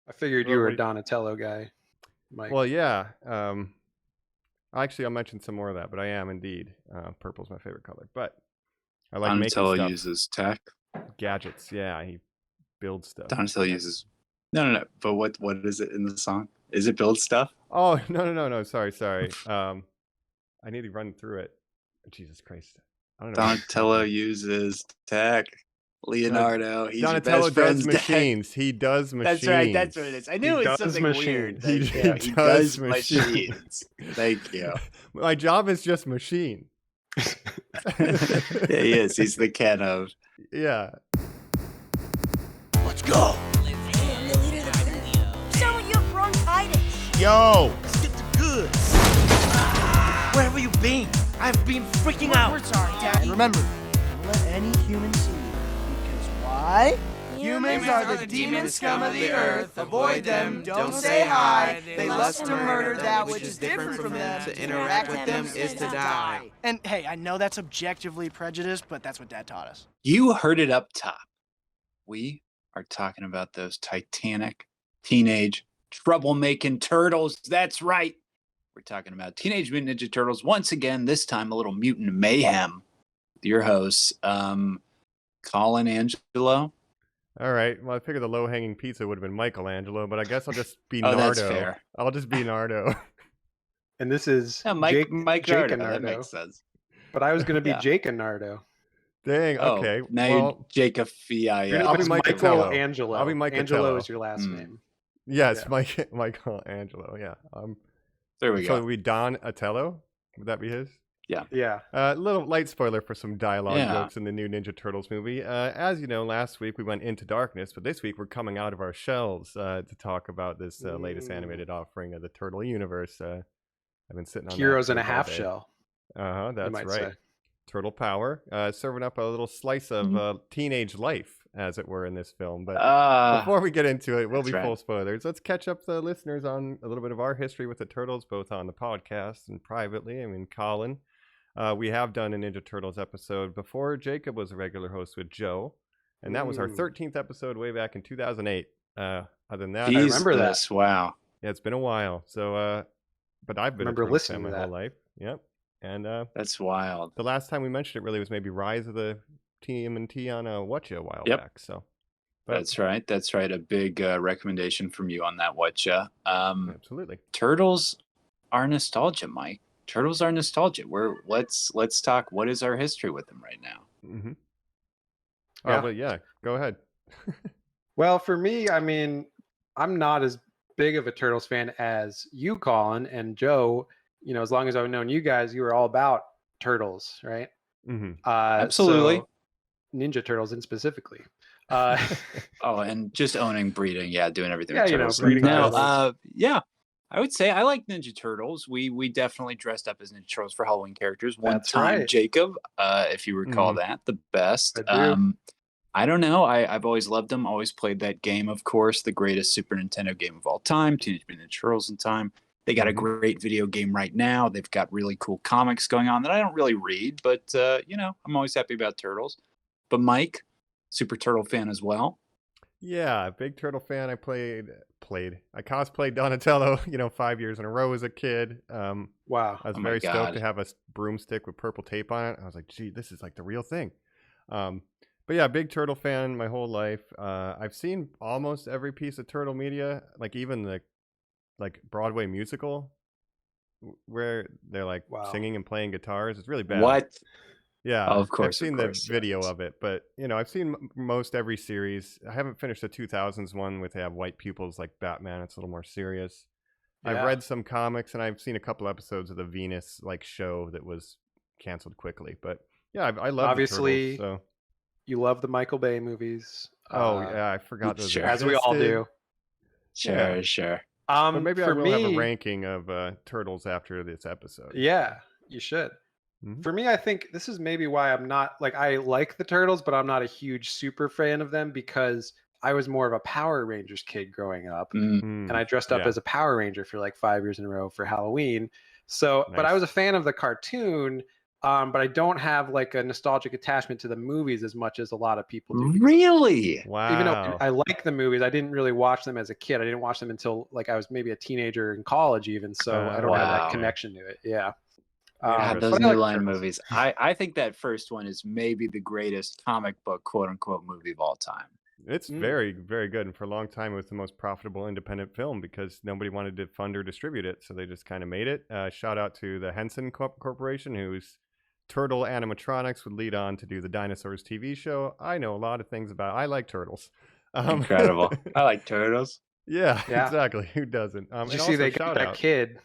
I figured you were a Donatello guy, Mike. Well, yeah. Actually, I'll mention some more of that, but I am indeed. Purple's my favorite color. But I like Donatello making stuff. uses tech. Gadgets. Yeah, he builds stuff. Donatello uses... No. But what is it in the song? Is it build stuff? Oh, no. Sorry. I need to run through it. Jesus Christ. I don't know. Donatello uses tech. Leonardo, he's Donatello your best friend's does machines. He does machines. That's right. That's what it is. I knew it was something weird. He does machines. Thank you. My job is just machine. Yeah, he is. He's the Ken of... Yeah. Let's go. So your bronchitis. Yo. Let's get the goods. Where have you been? I've been freaking out. We're sorry, Daddy. And remember, don't let any human see you. Because why? Humans are the demon scum of the earth. Avoid them. Don't say hi. They lust to murder that which is different from them. To interact with them is to die. And hey, I know that's objectively prejudiced, but that's what Dad taught us. You heard it up top. We are talking about those titanic, teenage, troublemaking turtles. That's right. We're talking about Teenage Mutant Ninja Turtles. Once again, this time a little Mutant Mayhem. Your hosts, Colin, Angelo. All right. Well, I figured the low-hanging pizza would have been Michelangelo, but I guess I'll just be Nardo. That's fair. I'll just be Nardo. And this is Mike Jake Nardo. and That Nardo. makes sense. But I was going to be Jake and Nardo. Dang. Okay. Now you're Jacob Fia. I'll be Michelangelo. Angelo. I'll be Michelangelo. Angelo is your last name. Yes, Yeah. Michelangelo. Yeah. There we go. So it would be Donatello. Would that be his? Yeah. Little light spoiler for some dialogue jokes in the new Ninja Turtles movie. As you know, last week we went into darkness, but this week we're coming out of our shells to talk about this latest animated offering of the Turtle universe. I've been sitting on Heroes in a all half day. shell. That's right. Say. Turtle power, serving up a little slice of teenage life, as it were, in this film. But before we get into it, we'll be full spoilers. Let's catch up the listeners on a little bit of our history with the Turtles, both on the podcast and privately. I mean, Colin, we have done a Ninja Turtles episode before. Jacob was a regular host with Joe, and that was our 13th episode way back in 2008. Other than that, I remember this. Wow. Yeah, it's been a while. So, but I've been a Turtles fan my whole life. Yep. And that's wild. The last time we mentioned it really was maybe Rise of the TMNT on Whatcha a while back. So that's right. A big recommendation from you on that Whatcha. Absolutely. Turtles are nostalgia, Mike. Turtles are nostalgia. Let's talk. What is our history with them right now? Mm-hmm. Yeah. But yeah, go ahead. Well, for me, I mean, I'm not as big of a Turtles fan as you, Colin, and Joe. You know, as long as I've known you guys, you were all about Turtles, right? Mm-hmm. Absolutely. So Ninja Turtles, and specifically. And just owning breeding, doing everything. Yeah, with Turtles. breeding. Now, I would say I like Ninja Turtles. We definitely dressed up as Ninja Turtles for Halloween characters. That's time, right. Jacob, if you recall that, the best. I don't know. I've always loved them. Always played that game, of course, the greatest Super Nintendo game of all time, Teenage Mutant Ninja Turtles in time. They got a great video game right now. They've got really cool comics going on that I don't really read, but I'm always happy about Turtles. But Mike, Super Turtle fan as well. Yeah, big Turtle fan. I I cosplayed Donatello, 5 years in a row as a kid. Wow. I was very stoked to have a broomstick with purple tape on it. I was like, gee, this is like the real thing. But yeah, big Turtle fan my whole life. I've seen almost every piece of Turtle media, like even the Broadway musical where they're singing and playing guitars. It's really bad. What? Yeah, of course. I've seen the video of it, but I've seen most every series. I haven't finished the 2000s one with they have white pupils like Batman. It's a little more serious. Yeah. I've read some comics and I've seen a couple episodes of the Venus show that was canceled quickly. But yeah, I love obviously the Turtles, so. You love the Michael Bay movies. Oh yeah, I forgot those. Sure. As we all do. Sure. But maybe I will have a ranking of Turtles after this episode. Yeah, you should. Mm-hmm. For me, I think this is maybe why I'm not I like the Turtles, but I'm not a huge super fan of them because I was more of a Power Rangers kid growing up, and I dressed up as a Power Ranger for 5 years in a row for Halloween. So, nice. But I was a fan of the cartoon, but I don't have like a nostalgic attachment to the movies as much as a lot of people do. Really? Wow. Even though I like the movies, I didn't really watch them as a kid. I didn't watch them until like I was maybe a teenager in college even, so I don't have that connection to it. Yeah. Those New Line movies. I think that first one is maybe the greatest comic book quote unquote movie of all time. It's very, very good. And for a long time, it was the most profitable independent film because nobody wanted to fund or distribute it. So they just kind of made it. Shout out to the Henson Corporation, whose Turtle animatronics would lead on to do the Dinosaurs TV show. I know a lot of things about I like turtles. Incredible. I like turtles. Yeah, exactly. Who doesn't? Did you see they got that kid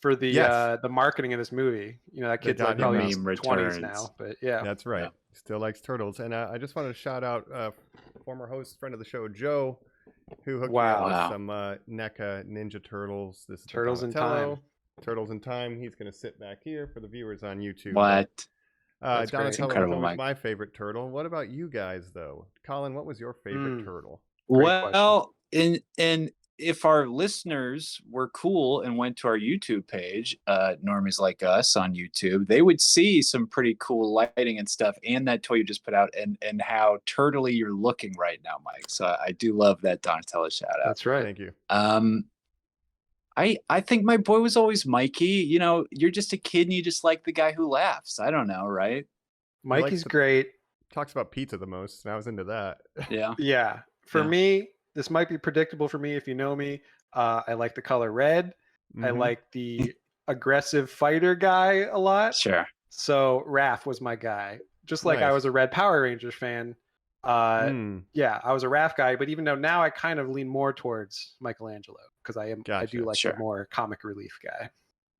for the marketing of this movie? You know, that kid's like probably in his 20s now. But yeah. That's right. Yeah. Still likes turtles. And I just wanted to shout out former host, friend of the show, Joe, who hooked me up with some NECA Ninja Turtles. This is Turtles in Time. Turtles in Time. He's going to sit back here for the viewers on YouTube. What? Donatello was my favorite turtle. What about you guys, though? Colin, what was your favorite turtle? Well, and if our listeners were cool and went to our YouTube page, Normies Like Us on YouTube, they would see some pretty cool lighting and stuff, and that toy you just put out, and how turtly you're looking right now, Mike. So I do love that Donatello shout out. That's right. Thank you. I think my boy was always Mikey. You know, you're just a kid and you just like the guy who laughs. I don't know, right? Mikey's great. Talks about pizza the most, and I was into that. Yeah. Yeah. For me, this might be predictable for me if you know me. I like the color red. I like the aggressive fighter guy a lot. Sure. So Raph was my guy. Just like I was a Red Power Rangers fan. Yeah, I was a Raph guy, but even though now I kind of lean more towards Michelangelo because I do like the more comic relief guy.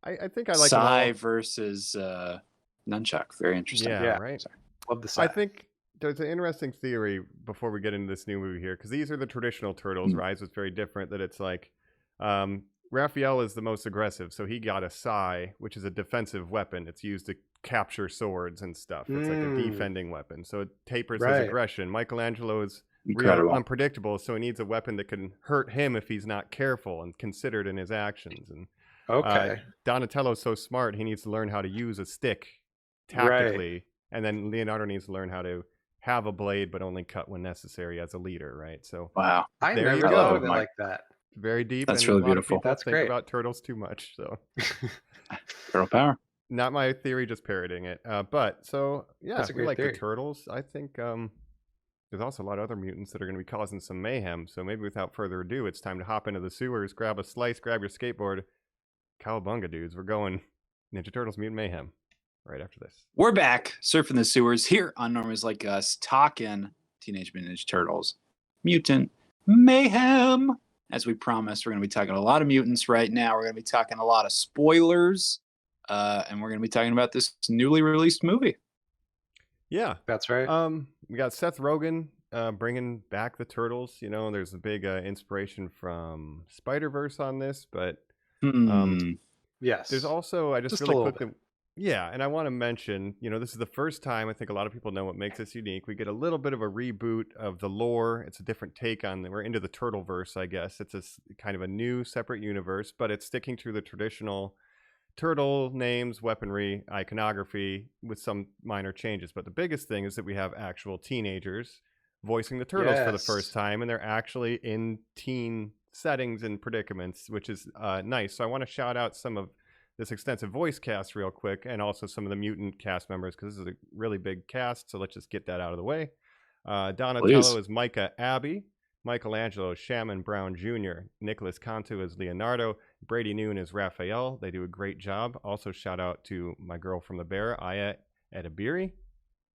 I think I like Sai versus Nunchuck. Very interesting. Yeah, right. Sorry. Love the Sai. I think there's an interesting theory before we get into this new movie here, because these are the traditional turtles. Rise was very different. That it's like Raphael is the most aggressive, so he got a Sai, which is a defensive weapon. It's used to capture swords and stuff. It's like a defending weapon, so it tapers his aggression. Michelangelo is real unpredictable, so he needs a weapon that can hurt him if he's not careful and considered in his actions. And Donatello's so smart, he needs to learn how to use a stick tactically, and then Leonardo needs to learn how to have a blade but only cut when necessary as a leader, right? So I never thought of it like that. Very deep. That's really beautiful. That's great. About turtles too much, so turtle power. Not my theory, just parroting it. But so yeah, we like the turtles. I think there's also a lot of other mutants that are going to be causing some mayhem. So maybe without further ado, it's time to hop into the sewers, grab a slice, grab your skateboard. Cowabunga, dudes. We're going Ninja Turtles Mutant Mayhem right after this. We're back surfing the sewers here on Normies Like Us, talking Teenage Mutant Ninja Turtles Mutant Mayhem. As we promised, we're going to be talking a lot of mutants right now. We're going to be talking a lot of spoilers. And we're going to be talking about this newly released movie. Yeah, that's right. We got Seth Rogen bringing back the Turtles. You know, there's a big inspiration from Spider-Verse on this, but yes, there's also I just really quickly. Yeah, and I want to mention, you know, this is the first time I think a lot of people know what makes this unique. We get a little bit of a reboot of the lore. It's a different take on we're into the Turtleverse, I guess. It's a kind of a new separate universe, but it's sticking to the traditional turtle names, weaponry, iconography with some minor changes. But the biggest thing is that we have actual teenagers voicing the turtles for the first time, and they're actually in teen settings and predicaments, which is nice. So I want to shout out some of this extensive voice cast real quick, and also some of the mutant cast members, because this is a really big cast, so let's just get that out of the way. Donatello is Micah Abbey. Michelangelo is Shamon Brown Jr. Nicholas Cantu is Leonardo. Brady Noon is Raphael. They do a great job. Also, shout out to my girl from The Bear, Aya Edebiri.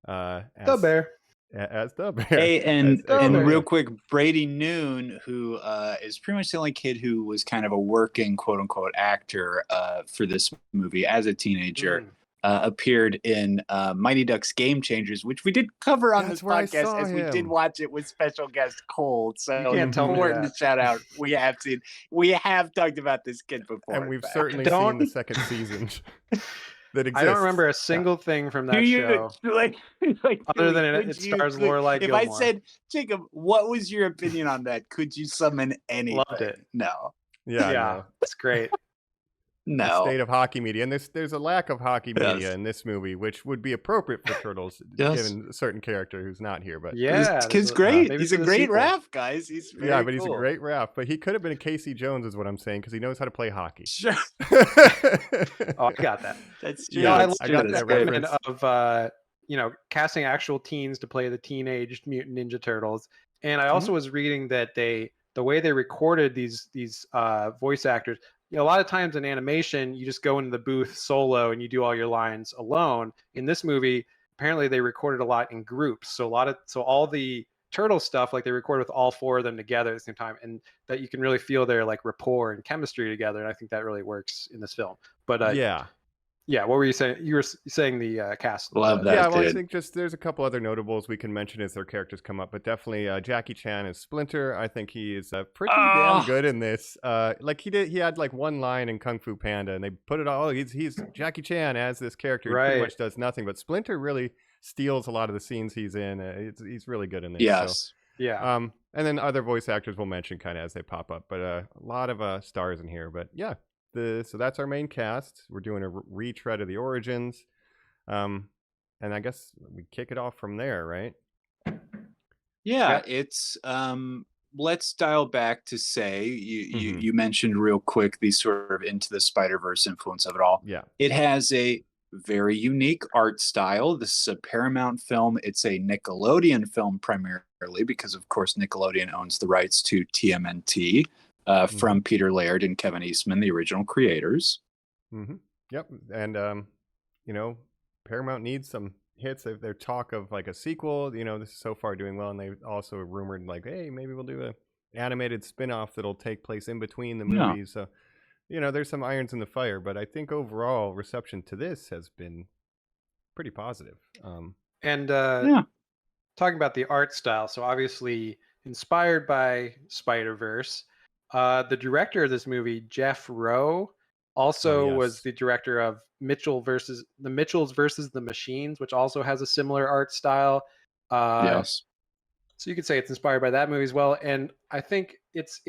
The Bear. As the Bear. Hey, and real quick, Brady Noon, who is pretty much the only kid who was kind of a working quote-unquote actor for this movie as a teenager, appeared in Mighty Ducks Game Changers, which we did cover on this podcast, as we did watch it with special guest Cole. So it's important to shout out. We have talked about this kid before. And we've certainly seen the second season. That exists. I don't remember a single thing from that show. Other than it stars Lorelai Gilmore. If I said, Jacob, what was your opinion on that? Could you summon anything? Loved it. No. Yeah, it's great. state of hockey media, and there's a lack of hockey media in this movie, which would be appropriate for Turtles, given a certain character who's not here. But this kid's great. He's a great rap, guys. He's very but he's a great rap. But he could have been a Casey Jones, is what I'm saying, because he knows how to play hockey. Sure. I got that. That's true. I got that reference of casting actual teens to play the Teenage Mutant Ninja Turtles. And I also was reading that the way they recorded these voice actors, a lot of times in animation, you just go into the booth solo and you do all your lines alone. In this movie, apparently they recorded a lot in groups. So all the turtle stuff, like they recorded with all four of them together at the same time, and that you can really feel their like rapport and chemistry together. And I think that really works in this film. But yeah, what were you saying? You were saying the cast. Love that. Yeah, well, I think just there's a couple other notables we can mention as their characters come up, but definitely Jackie Chan as Splinter. I think he is pretty damn good in this. Like he had like one line in Kung Fu Panda, and they put it all. He's Jackie Chan as this character. He pretty much does nothing, but Splinter really steals a lot of the scenes he's in. He's really good in this. Yes. So, yeah. And then other voice actors we'll mention kind of as they pop up, but a lot of stars in here. But yeah. So that's our main cast. We're doing a retread of the origins, and I guess we kick it off from there, right? Yeah. It's let's dial back to say you mentioned real quick the sort of Into the Spider-Verse influence of it all. Yeah, it has a very unique art style. This is a Paramount film. It's a Nickelodeon film primarily because, of course, Nickelodeon owns the rights to TMNT. From Peter Laird and Kevin Eastman, the original creators. Yep. And, Paramount needs some hits. Their talk of like a sequel, this is so far doing well. And they also rumored like, hey, maybe we'll do an animated spinoff that'll take place in between the movies. So, there's some irons in the fire. But I think overall reception to this has been pretty positive. Talking about the art style. So obviously inspired by Spider-Verse. The director of this movie, Jeff Rowe, also was the director of Mitchells versus the Machines, which also has a similar art style. Yes. So you could say it's inspired by that movie as well. And I think it's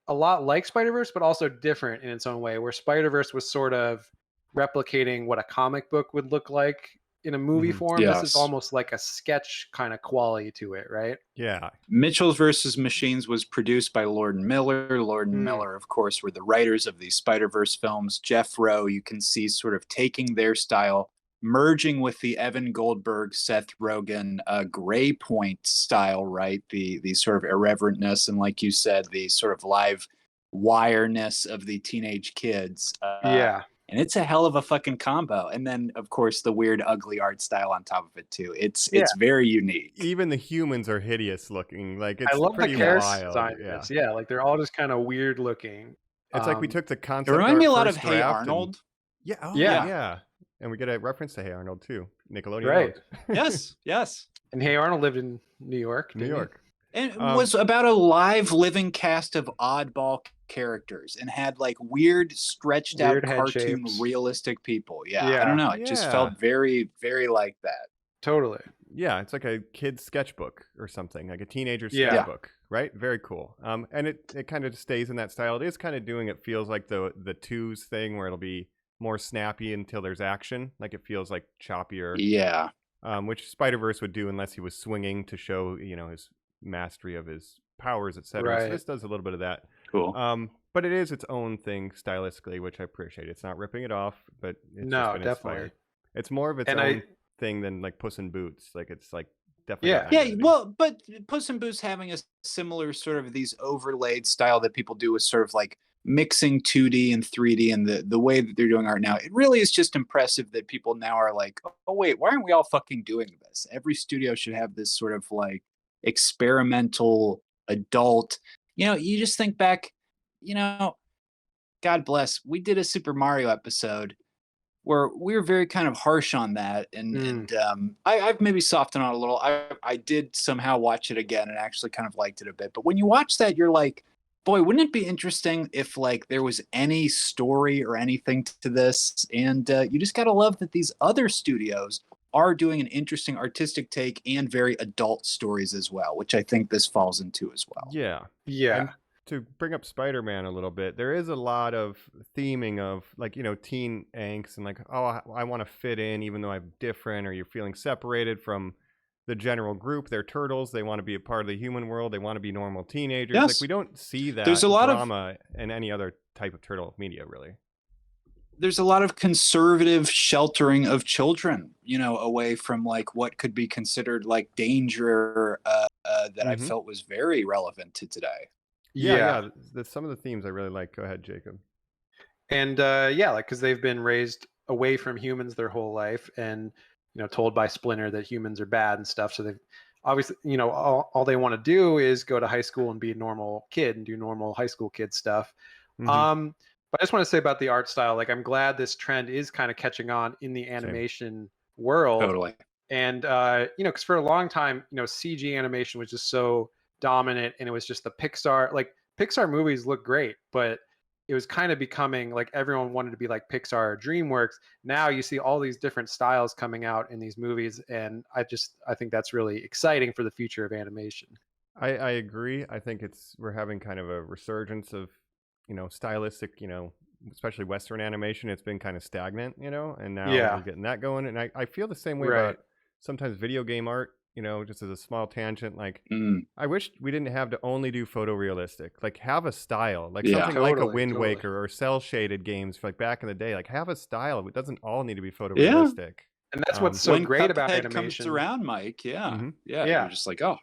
a lot like Spider-Verse, but also different in its own way, where Spider-Verse was sort of replicating what a comic book would look like in a movie form. Yes. This is almost like a sketch kind of quality to it, right? Yeah. Mitchells versus Machines was produced by Lord and Miller. Lord and Miller, of course, were the writers of the Spider-Verse films. Jeff Rowe, you can see sort of taking their style, merging with the Evan Goldberg, Seth Rogen, Gray Point style, right? The sort of irreverentness and, like you said, the sort of live wireness of the teenage kids. And it's a hell of a fucking combo. And then, of course, the weird, ugly art style on top of it, too. It's very unique. Even the humans are hideous looking. Like, it's I love pretty the wild. design. Yeah, like they're all just kind of weird looking. It's like we took the concept. It reminds me a lot of Hey Arnold. Yeah. And we get a reference to Hey Arnold, too. Nickelodeon. Right. Yes. And Hey Arnold lived in New York. And it was about a live living cast of oddball characters and had like weird stretched out cartoon realistic people. I don't know, it just felt very, very like that. Totally. Yeah, it's like a kid's sketchbook or something, like a teenager's sketchbook, right? Very cool. And it kind of stays in that style. It is kind of doing, it feels like the twos thing where it'll be more snappy until there's action, like it feels like choppier, which Spider-Verse would do unless he was swinging to show his mastery of his powers, etc. So this does a little bit of that. Cool. But it is its own thing stylistically, which I appreciate. It's not ripping it off, but it's definitely inspired. It's more of its own thing than like Puss in Boots. Like it's like definitely well, but Puss in Boots having a similar sort of these overlaid style that people do with sort of like mixing 2D and 3D and the way that they're doing art now. It really is just impressive that people now are like, oh wait, why aren't we all fucking doing this? Every studio should have this sort of like experimental adult, you just think back, God bless, we did a Super Mario episode where we were very kind of harsh on that, and I've maybe softened on it a little. I did somehow watch it again and actually kind of liked it a bit, but when you watch that, you're like, boy, wouldn't it be interesting if like there was any story or anything to this? And you just gotta love that these other studios are doing an interesting artistic take and very adult stories as well, which I think this falls into as well. Yeah. Yeah. to bring up Spider-Man a little bit, there is a lot of theming of like, teen angst and like, oh, I want to fit in even though I'm different, or you're feeling separated from the general group. They're turtles. They want to be a part of the human world. They want to be normal teenagers. Yes. Like we don't see that There's a lot drama in any other type of turtle media, really. There's a lot of conservative sheltering of children, away from like what could be considered like danger that I felt was very relevant to today. Yeah. Some of the themes I really like. Go ahead, Jacob. And like because they've been raised away from humans their whole life, and told by Splinter that humans are bad and stuff. So they've obviously, all they want to do is go to high school and be a normal kid and do normal high school kid stuff. But I just want to say about the art style, like I'm glad this trend is kind of catching on in the animation world. Totally. And because for a long time, CG animation was just so dominant, and it was just the Pixar movies look great, but it was kind of becoming like everyone wanted to be like Pixar or DreamWorks. Now you see all these different styles coming out in these movies, and I think that's really exciting for the future of animation. I agree. I think we're having kind of a resurgence of stylistic, especially Western animation. It's been kind of stagnant, and now we're getting that going. And I feel the same way about sometimes video game art, just as a small tangent. Like, I wish we didn't have to only do photorealistic. Like, have a style, like something like a Wind Waker or cell shaded games for like back in the day. Like, have a style. It doesn't all need to be photorealistic. Yeah. And that's what's so great about animation. Comes around, Mike. You're just like, oh.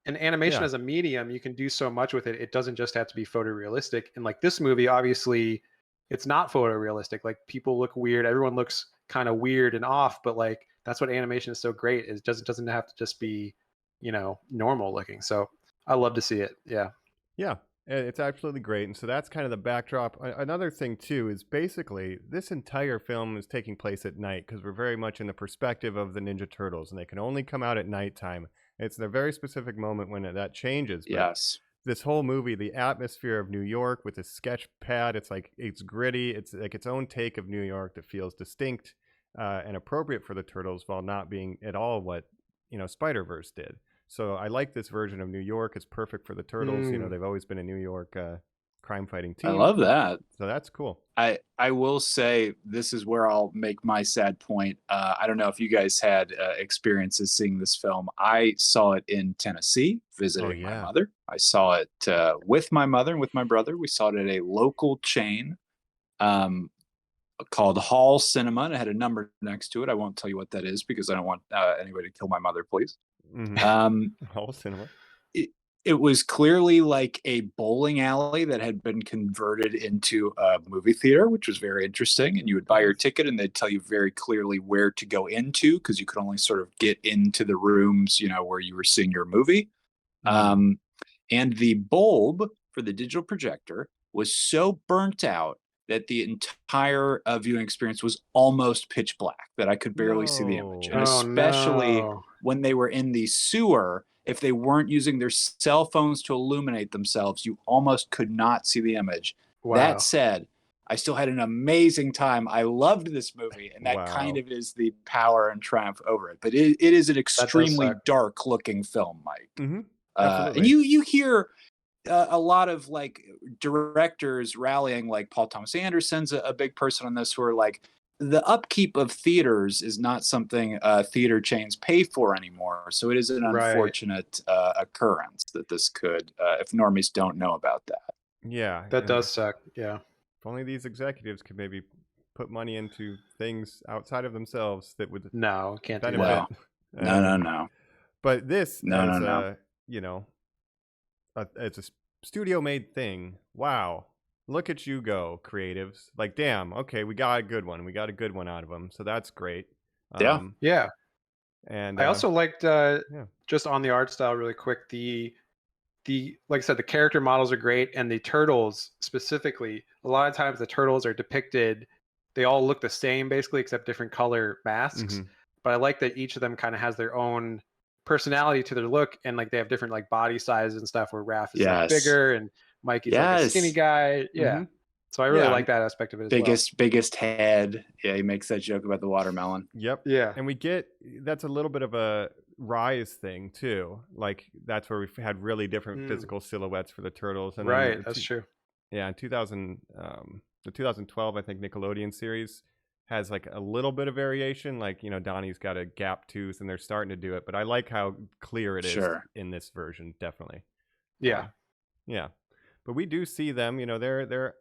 And animation as a medium, you can do so much with it. It doesn't just have to be photorealistic. And like this movie, obviously, it's not photorealistic. Like people look weird. Everyone looks kind of weird and off. But like that's what animation is so great. It doesn't have to just be, normal looking. So I love to see it. Yeah. Yeah, it's absolutely great. And so that's kind of the backdrop. Another thing too is basically this entire film is taking place at night because we're very much in the perspective of the Ninja Turtles, and they can only come out at nighttime. It's a very specific moment when that changes. But yes. This whole movie, the atmosphere of New York with the sketch pad, it's gritty. It's like its own take of New York that feels distinct and appropriate for the Turtles while not being at all what, Spider-Verse did. So I like this version of New York. It's perfect for the Turtles. They've always been a New York crime-fighting team. I love that. So that's cool. I will say this is where I'll make my sad point. I don't know if you guys had experiences seeing this film. I saw it in Tennessee, visiting my mother. I saw it with my mother and with my brother. We saw it at a local chain called Hall Cinema, and it had a number next to it. I won't tell you what that is because I don't want anybody to kill my mother, please. Hall Cinema. It was clearly like a bowling alley that had been converted into a movie theater, which was very interesting. And you would buy your ticket and they'd tell you very clearly where to go into because you could only sort of get into the rooms, where you were seeing your movie. And the bulb for the digital projector was so burnt out that the entire viewing experience was almost pitch black, that I could barely see the image. And especially when they were in the sewer, if they weren't using their cell phones to illuminate themselves, you almost could not see the image. Wow. That said, I still had an amazing time. I loved this movie, and that kind of is the power and triumph over it. But it is an extremely dark-looking film, Mike. And you hear a lot of like directors rallying, like Paul Thomas Anderson's a big person on this, who are like, the upkeep of theaters is not something theater chains pay for anymore. So it is an unfortunate occurrence that this could, if normies don't know about that. Yeah. That does suck. Yeah. If only these executives could maybe put money into things outside of themselves that would can't benefit. do that. No. But this no. It's a studio made thing. Wow. Look at you go, creatives. Like, damn, okay, we got a good one. We got a good one out of them. So that's great. Yeah. And I also liked, just on the art style really quick, the like I said, the character models are great. And the turtles specifically, a lot of times the turtles are depicted, they all look the same basically, except different color masks. But I like that each of them kind of has their own personality to their look. And like they have different like body sizes and stuff, where Raph is like bigger and Mikey's like a skinny guy. Yeah. So I really like that aspect of it as biggest head. Yeah, he makes that joke about the watermelon. Yep. Yeah. And we get, that's a little bit of a rise thing too. Like that's where we've had really different physical silhouettes for the turtles. And right, that's true. Yeah, in 2000, the 2012 I think Nickelodeon series has like a little bit of variation. Like Donnie's got a gap tooth, and they're starting to do it. But I like how clear it is in this version. Definitely. Yeah. Yeah, but we do see them. They're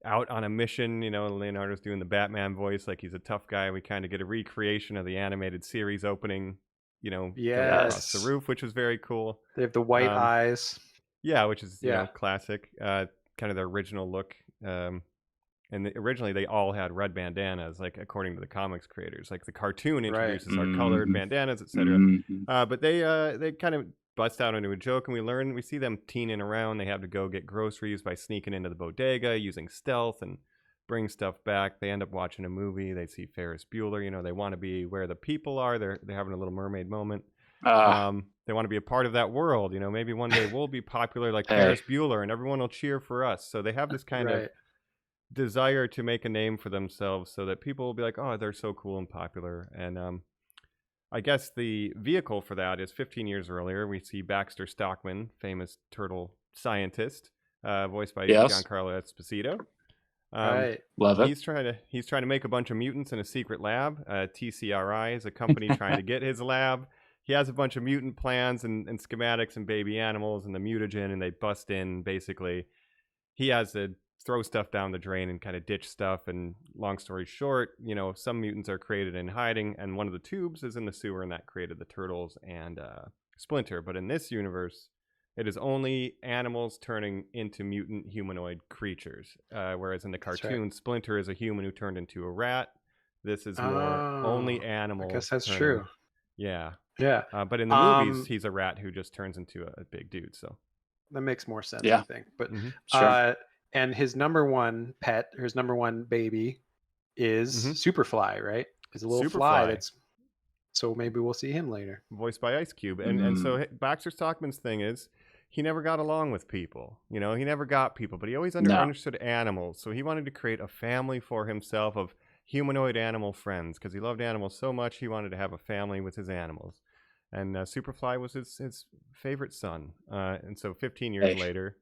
out on a mission. Leonardo's doing the Batman voice, like he's a tough guy. We kind of get a recreation of the animated series opening. Going across the roof, which was very cool. They have the white eyes. Yeah, which is classic. Kind of the original look. And originally they all had red bandanas, like according to the comics creators. Like the cartoon introduces our colored bandanas, etc. But they kind of bust out into a joke, and we see them teening around. They have to go get groceries by sneaking into the bodega using stealth and bring stuff back. They end up watching a movie. They see Ferris Bueller. They want to be where the people are. They're having a little mermaid moment. They want to be a part of that world. Maybe one day we'll be popular like Ferris Bueller, and everyone will cheer for us. So they have this kind of desire to make a name for themselves, so that people will be like, oh, they're so cool and popular. And I guess the vehicle for that is 15 years earlier. We see Baxter Stockman, famous turtle scientist, voiced by Giancarlo Esposito. Love it. He's trying to make a bunch of mutants in a secret lab. TCRI is a company trying to get his lab. He has a bunch of mutant plans and schematics and baby animals and the mutagen, and they bust in. Basically, he has to throw stuff down the drain and kind of ditch stuff. And long story short, some mutants are created in hiding, and one of the tubes is in the sewer, and that created the turtles and Splinter. But in this universe, it is only animals turning into mutant humanoid creatures. Whereas in the cartoon, Splinter is a human who turned into a rat. This is more only animals. I guess that's true. Yeah. Yeah. But in the movies, he's a rat who just turns into a big dude. So that makes more sense, I think. But and his number one pet, or his number one baby, is Superfly, right? Is a little fly. So maybe we'll see him later. Voiced by Ice Cube. And so Baxter Stockman's thing is, he never got along with people. He never got people, but he always understood animals. So he wanted to create a family for himself of humanoid animal friends, because he loved animals so much. He wanted to have a family with his animals. And Superfly was his favorite son. And so 15 years later,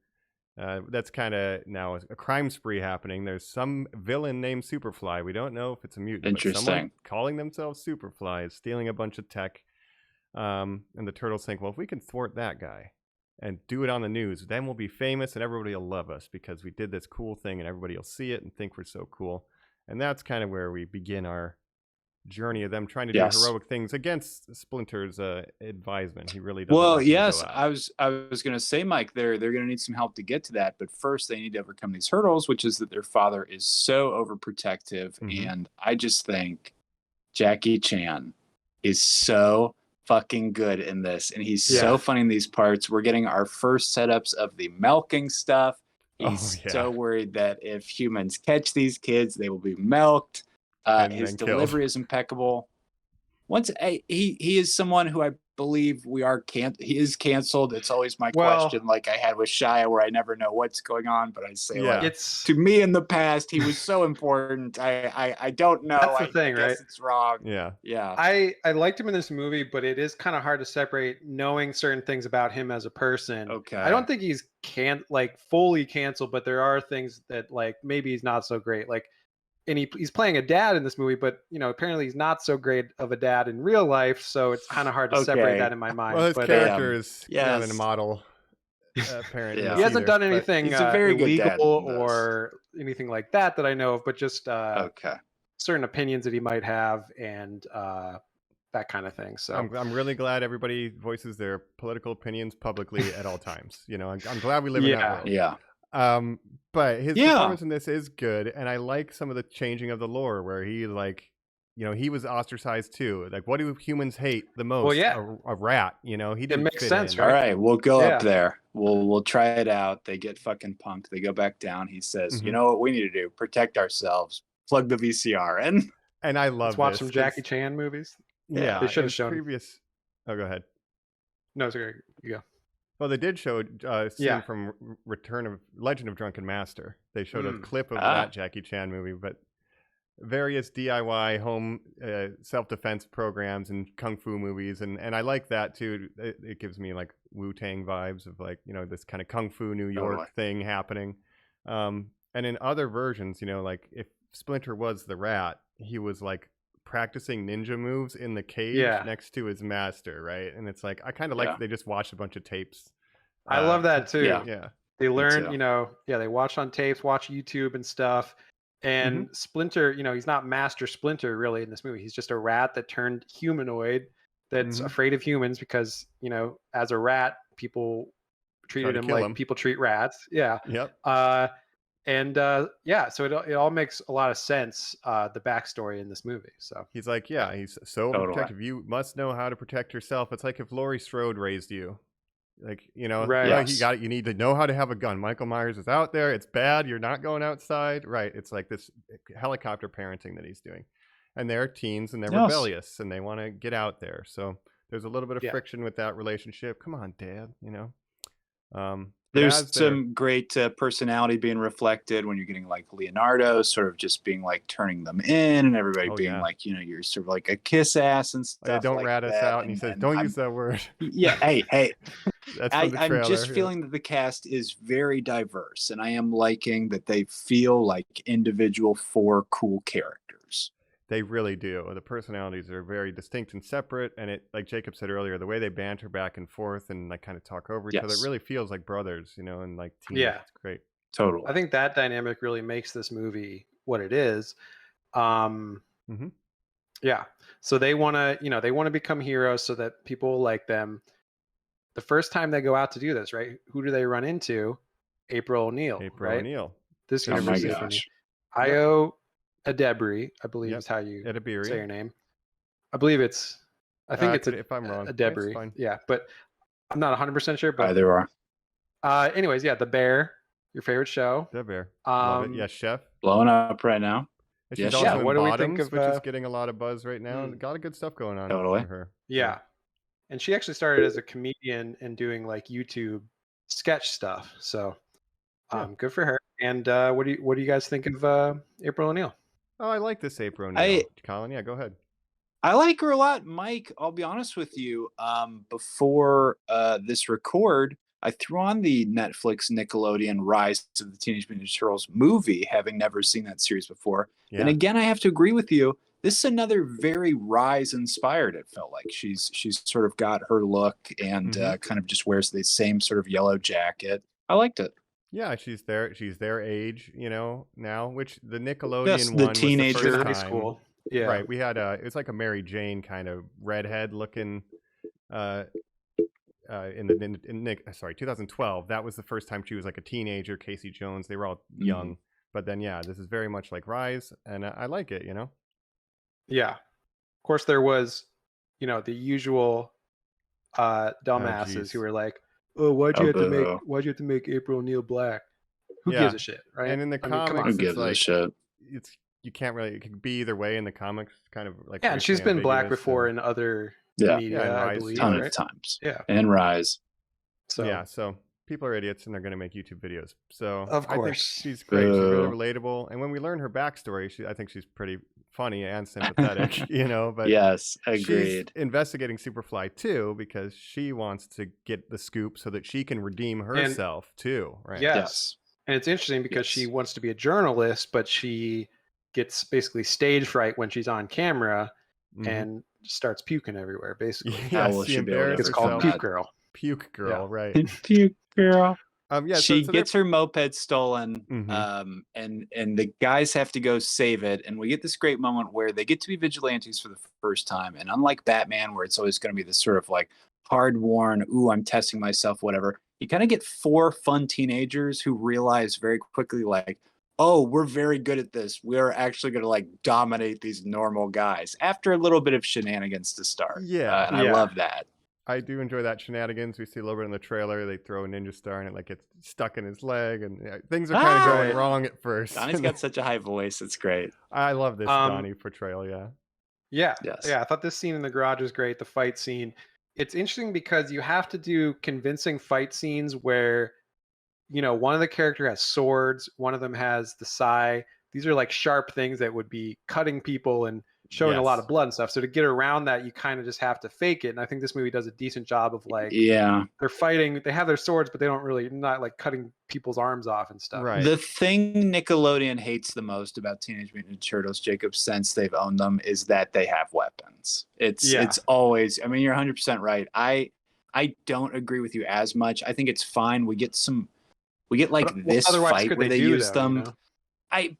that's kind of now a crime spree happening. There's some villain named Superfly. We don't know if it's a mutant. Interesting. But someone calling themselves Superfly is stealing a bunch of tech. And the turtles think, well, if we can thwart that guy and do it on the news, then we'll be famous and everybody will love us because we did this cool thing, and everybody will see it and think we're so cool. And that's kind of where we begin our journey of them trying to do heroic things against Splinter's advisement. He really does. Well, yes, I was going to say, Mike, they're going to need some help to get to that, but first they need to overcome these hurdles, which is that their father is so overprotective. And I just think Jackie Chan is so fucking good in this, and he's so funny in these parts. We're getting our first setups of the milking stuff. He's so worried that if humans catch these kids, they will be milked. His delivery is impeccable. He is someone who I believe he is canceled. It's always my question, like I had with Shia, where I never know what's going on, but I say, it's to me in the past, he was so important. I don't know. That's the thing, right? It's wrong. Yeah. I liked him in this movie, but it is kind of hard to separate knowing certain things about him as a person. Okay. I don't think he's fully canceled, but there are things that like maybe he's not so great. Like, and he's playing a dad in this movie, but apparently he's not so great of a dad in real life, so it's kind of hard to separate that in my mind. Well, his character is not in a model parent. He hasn't done anything he's a very illegal or anything like that I know of, but just certain opinions that he might have and that kind of thing. So I'm really glad everybody voices their political opinions publicly at all times. I'm glad we live in that world. Yeah. But his performance in this is good, and I like some of the changing of the lore where he he was ostracized too. Like, what do humans hate the most? Well, a rat. He didn't. It makes sense, in. right? All right, we'll go up there. We'll try it out. They get fucking punked. They go back down. He says, "You know what we need to do? Protect ourselves. Plug the VCR in." And I love. Let's watch some Jackie Chan movies. Yeah, they should have shown previous. Oh, go ahead. No, it's okay. You go. Well, they did show a scene from Legend of Drunken Master. They showed a clip of that Jackie Chan movie, but various DIY home self-defense programs and kung fu movies, and I like that too. It gives me like Wu-Tang vibes of like, you know, this kind of kung fu New York thing happening. And in other versions, you know, like if Splinter was the rat, he was like practicing ninja moves in the cage next to his master, right? And it's like I kind of like they just watched a bunch of tapes. I love that too. Yeah. They learn, you know, they watch on tapes, watch YouTube and stuff. And Splinter, you know, he's not Master Splinter really in this movie. He's just a rat that turned humanoid that's afraid of humans because, you know, as a rat, people treated him like people treat rats. Yeah. Yep. So it all makes a lot of sense, the backstory in this movie. So he's like, he's so protective. You must know how to protect yourself. It's like if Laurie Strode raised you. Like, you know, you need to know how to have a gun. Michael Myers is out there. It's bad. You're not going outside. Right. It's like this helicopter parenting that he's doing. And they're teens and they're rebellious and they want to get out there. So there's a little bit of friction with that relationship. Come on, Dad, you know. There's some great personality being reflected when you're getting like Leonardo sort of just being like turning them in and everybody being like, you know, you're sort of like a kiss ass and stuff. Don't rat us out. And he says, don't use that word. Yeah. Hey. That's I'm just feeling that the cast is very diverse and I am liking that they feel like individual 4 cool characters. They really do. The personalities are very distinct and separate. And it, like Jacob said earlier, the way they banter back and forth and like kind of talk over each other, it really feels like brothers, you know, and like teams. Yeah. It's great. Totally. I think that dynamic really makes this movie what it is. Yeah. So they want to become heroes so that people will like them. The first time they go out to do this, right? Who do they run into? April O'Neil. O'Neil. This oh my gosh. Io Adebri, I believe is how you say your name. I believe it's if I'm wrong. Adebri. Yeah, but I'm not 100% sure. But either are. Anyways, The Bear, your favorite show. The Bear. Love it. Yes, Chef. Blowing up right now. She's also in what do we think of? Which is getting a lot of buzz right now. Got a good stuff going on for her. Yeah. And she actually started as a comedian and doing like YouTube sketch stuff. So good for her. And what do you guys think of April O'Neil? Oh, I like this April O'Neil. Colin, go ahead. I like her a lot. Mike, I'll be honest with you. Before this record, I threw on the Netflix Nickelodeon Rise of the Teenage Mutant Ninja Turtles movie, having never seen that series before. Yeah. And again, I have to agree with you. This is another very Rise inspired. It felt like she's sort of got her look and kind of just wears the same sort of yellow jacket. I liked it. Yeah, she's their age, you know, now. Which the Nickelodeon the one teenager was the first high time. School. Yeah, right. We had it's like a Mary Jane kind of redhead looking. In 2012. That was the first time she was like a teenager. Casey Jones. They were all young, but then this is very much like Rise, and I like it. You know. Yeah, of course there was, you know, the usual dumbasses who were like, "Oh, why'd you have to make April O'Neil black? Who gives a shit, right?" And in the comics, who gives a shit? You can't really. It could be either way in the comics. Kind of like and she's been black before in other media, I believe, ton of times. Yeah, and Rise. So people are idiots and they're going to make YouTube videos. So of course, I think she's great. She's really relatable. And when we learn her backstory, I think she's pretty funny and sympathetic, you know. But yes, agreed. She's investigating Superfly too because she wants to get the scoop so that she can redeem herself too, right? Yes. And it's interesting because she wants to be a journalist, but she gets basically stage fright when she's on camera and starts puking everywhere, basically. It's called Puke Girl. Puke Girl, right. Puke Girl. She gets her moped stolen, and the guys have to go save it. And we get this great moment where they get to be vigilantes for the first time. And unlike Batman, where it's always going to be this sort of like hard-worn, ooh, I'm testing myself, whatever, you kind of get 4 fun teenagers who realize very quickly, like, oh, we're very good at this. We're actually going to like dominate these normal guys after a little bit of shenanigans to start. Yeah. And I love that. I do enjoy that shenanigans. We see a little bit in the trailer. They throw a ninja star and it like gets stuck in his leg, and things are kind of going wrong at first. Donnie's got such a high voice. It's great. I love this Donnie portrayal. Yeah. I thought this scene in the garage was great. The fight scene. It's interesting because you have to do convincing fight scenes where, you know, one of the character has swords, one of them has the sai, these are like sharp things that would be cutting people and showing a lot of blood and stuff. So to get around that, you kind of just have to fake it. And I think this movie does a decent job of like, they're fighting, they have their swords, but they don't really, not like cutting people's arms off and stuff. Right. The thing Nickelodeon hates the most about Teenage Mutant Ninja Turtles, Jacob, since they've owned them, is that they have weapons. It's always, I mean, you're 100% right. I don't agree with you as much. I think it's fine. We get like this fight where they use them. You know?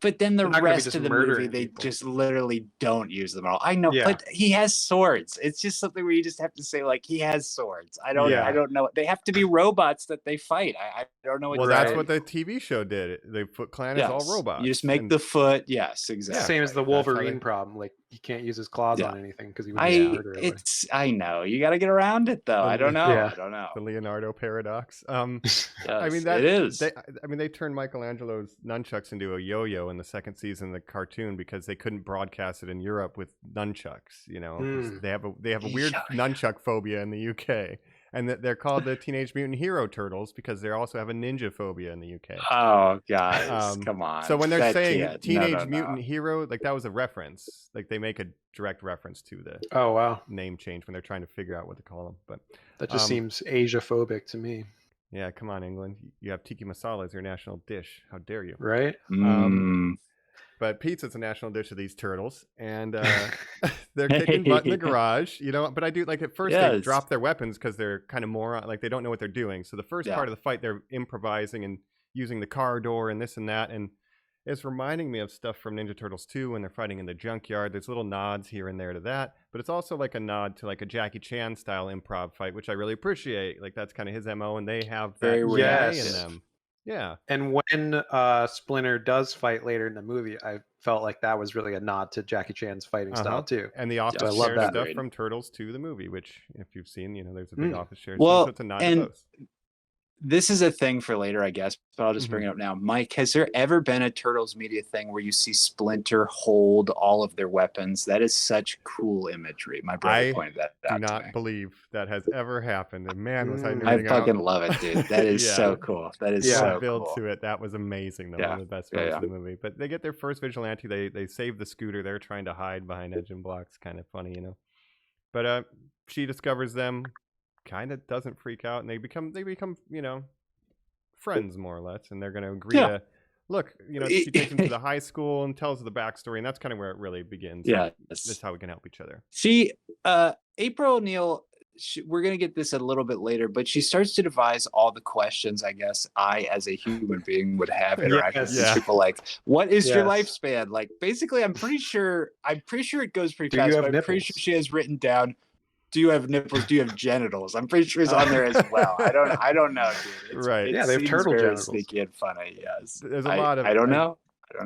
But then the rest of the movie, they just literally don't use them at all. I know, but he has swords. It's just something where you just have to say, like, he has swords. I don't know. They have to be robots that they fight. I don't know. Well, that's what the TV show did. The Foot Clan is all robots. You just make the foot. Yes, exactly. Same as the Wolverine problem. Like, he can't use his claws on anything because he would be murdered. I know. You got to get around it, though. I don't know. I don't know. The Leonardo paradox. Yes, I mean, it is. They turned Michelangelo's nunchucks into a yo-yo in the second season of the cartoon because they couldn't broadcast it in Europe with nunchucks. You know, they have a weird nunchuck phobia in the UK. And they're called the Teenage Mutant Hero Turtles because they also have a ninja phobia in the UK. Oh, guys, come on. So when they're saying Teenage Mutant Hero, like that was a reference. Like they make a direct reference to the name change when they're trying to figure out what to call them. But that just seems Asia-phobic to me. Yeah, come on, England. You have tiki masala as your national dish. How dare you? Right? But pizza's a national dish of these turtles, and they're kicking butt in the garage, you know. But I do like at first they drop their weapons because they're kind of moron, like they don't know what they're doing. So the first part of the fight, they're improvising and using the car door and this and that, and it's reminding me of stuff from Ninja Turtles 2 when they're fighting in the junkyard. There's little nods here and there to that, but it's also like a nod to like a Jackie Chan style improv fight, which I really appreciate. Like that's kind of his MO, and they have that in them. Yeah. And when Splinter does fight later in the movie, I felt like that was really a nod to Jackie Chan's fighting style too. And the office share stuff from Turtles to the movie, which if you've seen, you know, there's a big office share. Well, so it's a nod to those. This is a thing for later, I guess, but I'll just bring it up now. Mike, has there ever been a Turtles media thing where you see Splinter hold all of their weapons? That is such cool imagery. My brother pointed that out. I do not believe that has ever happened. And man, was I nerding I fucking love it, dude. That is so cool. That is so cool. Build to it. That was amazing. One of the best parts of the movie. But they get their first vigilante. They save the scooter. They're trying to hide behind engine blocks. Kind of funny, you know. But she discovers them. Kind of doesn't freak out, and they become you know, friends more or less, and they're going to agree to look, you know, she takes them to the high school and tells the backstory, and that's kind of where it really begins. That's how we can help each other. She April O'Neil, we're going to get this a little bit later, but she starts to devise all the questions I guess I as a human being would have interactions with people, like what is your lifespan, like basically I'm pretty sure it goes pretty fast, but I'm pretty sure she has written down, do you have nipples? Do you have genitals? I'm pretty sure it's on there as well. I don't know, dude. Right. They have turtle genitals. Sneaky and funny. Yes. There's a lot of. I don't know.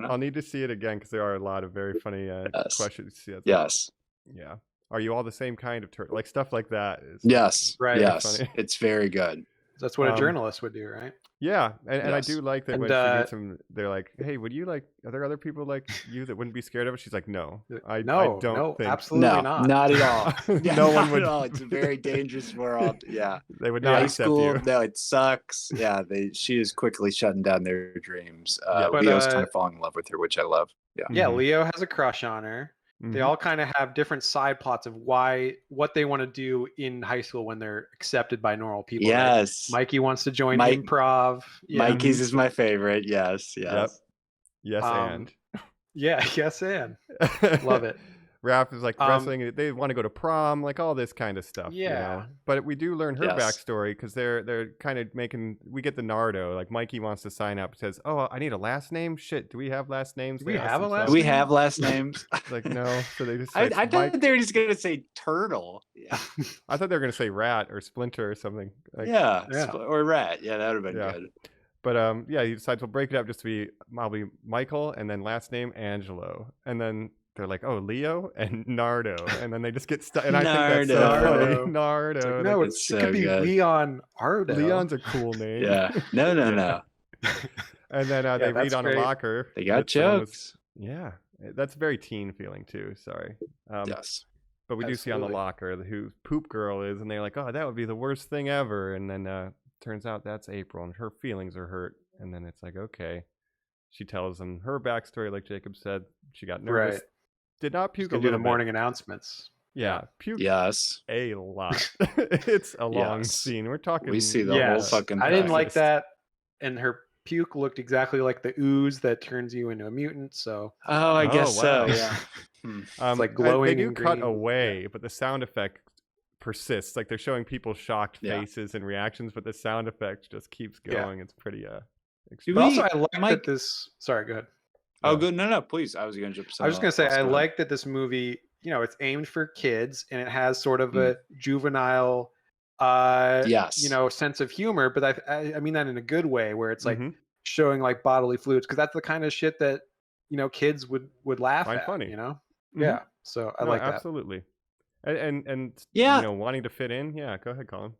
I'll need to see it again because there are a lot of very funny questions. Yes. Yeah. Are you all the same kind of turtle? Like stuff like that. Yes. Right. Yes. Funny. It's very good. That's what a journalist would do, right? Yeah, and I do like that when she meets them, they're like, "Hey, would you like? Are there other people like you that wouldn't be scared of it?" She's like, "No, I don't think absolutely not at all. No one would. At all. It's a very dangerous world. Yeah, they would not accept you. No, it sucks. Yeah, she is quickly shutting down their dreams. Leo's kind of falling in love with her, which I love. Yeah, Leo has a crush on her. They all kind of have different side plots of what they want to do in high school when they're accepted by normal people. Yes. Right? Mikey wants to join improv. Yeah. Mikey's is my favorite. Yes. Yes, and. Yeah, yes, and. Love it. Raph is like wrestling. They want to go to prom, like all this kind of stuff. Yeah. You know? But we do learn her backstory because they're kind of making. We get the Nardo. Like Mikey wants to sign up. Says, "Oh, I need a last name. Shit, do we have last names? Do we have a last? We have last names. Like no. So they just. I thought they were just gonna say Turtle. Yeah. I thought they were gonna say Rat or Splinter or something. Like, or Rat. Yeah, that would have been good. But he decides we'll break it up just to be. I'll be Michael and then last name Angelo, and then. They're like, oh, Leo and Nardo, and then they just get stuck. And I think that's so funny. Nardo. Like, no, it could be Leon Ardo. Leon's a cool name. Yeah. No. And then they read on a locker. They got jokes. Yeah, that's very teen feeling too. Sorry. Yes. But we do see on the locker who Poop Girl is, and they're like, oh, that would be the worst thing ever. And then turns out that's April, and her feelings are hurt. And then it's like, okay. She tells them her backstory, like Jacob said. She got nervous. Right. Did not puke a Do little the bit. morning announcements. Yeah, puke Yes. a lot. It's a long Yes. scene. We're talking. We see the whole fucking I didn't thing. like that. And her puke looked exactly like the ooze that turns you into a mutant. So Oh, I guess wow. so. Yeah. it's like glowing. They do and cut green. away, but the sound effect persists. Like they're showing people shocked faces and reactions, but the sound effect just keeps going. It's pretty But also, I like that this. Sorry, go ahead. Oh, good. No, please. I was going to jump. I was just going to say, I like that this movie, it's aimed for kids and it has sort of a juvenile, sense of humor. But I mean that in a good way, where it's like showing like bodily fluids, because that's the kind of shit that kids would laugh at. Funny, Yeah. So I like that. Absolutely. And wanting to fit in. Yeah, go ahead, Colin.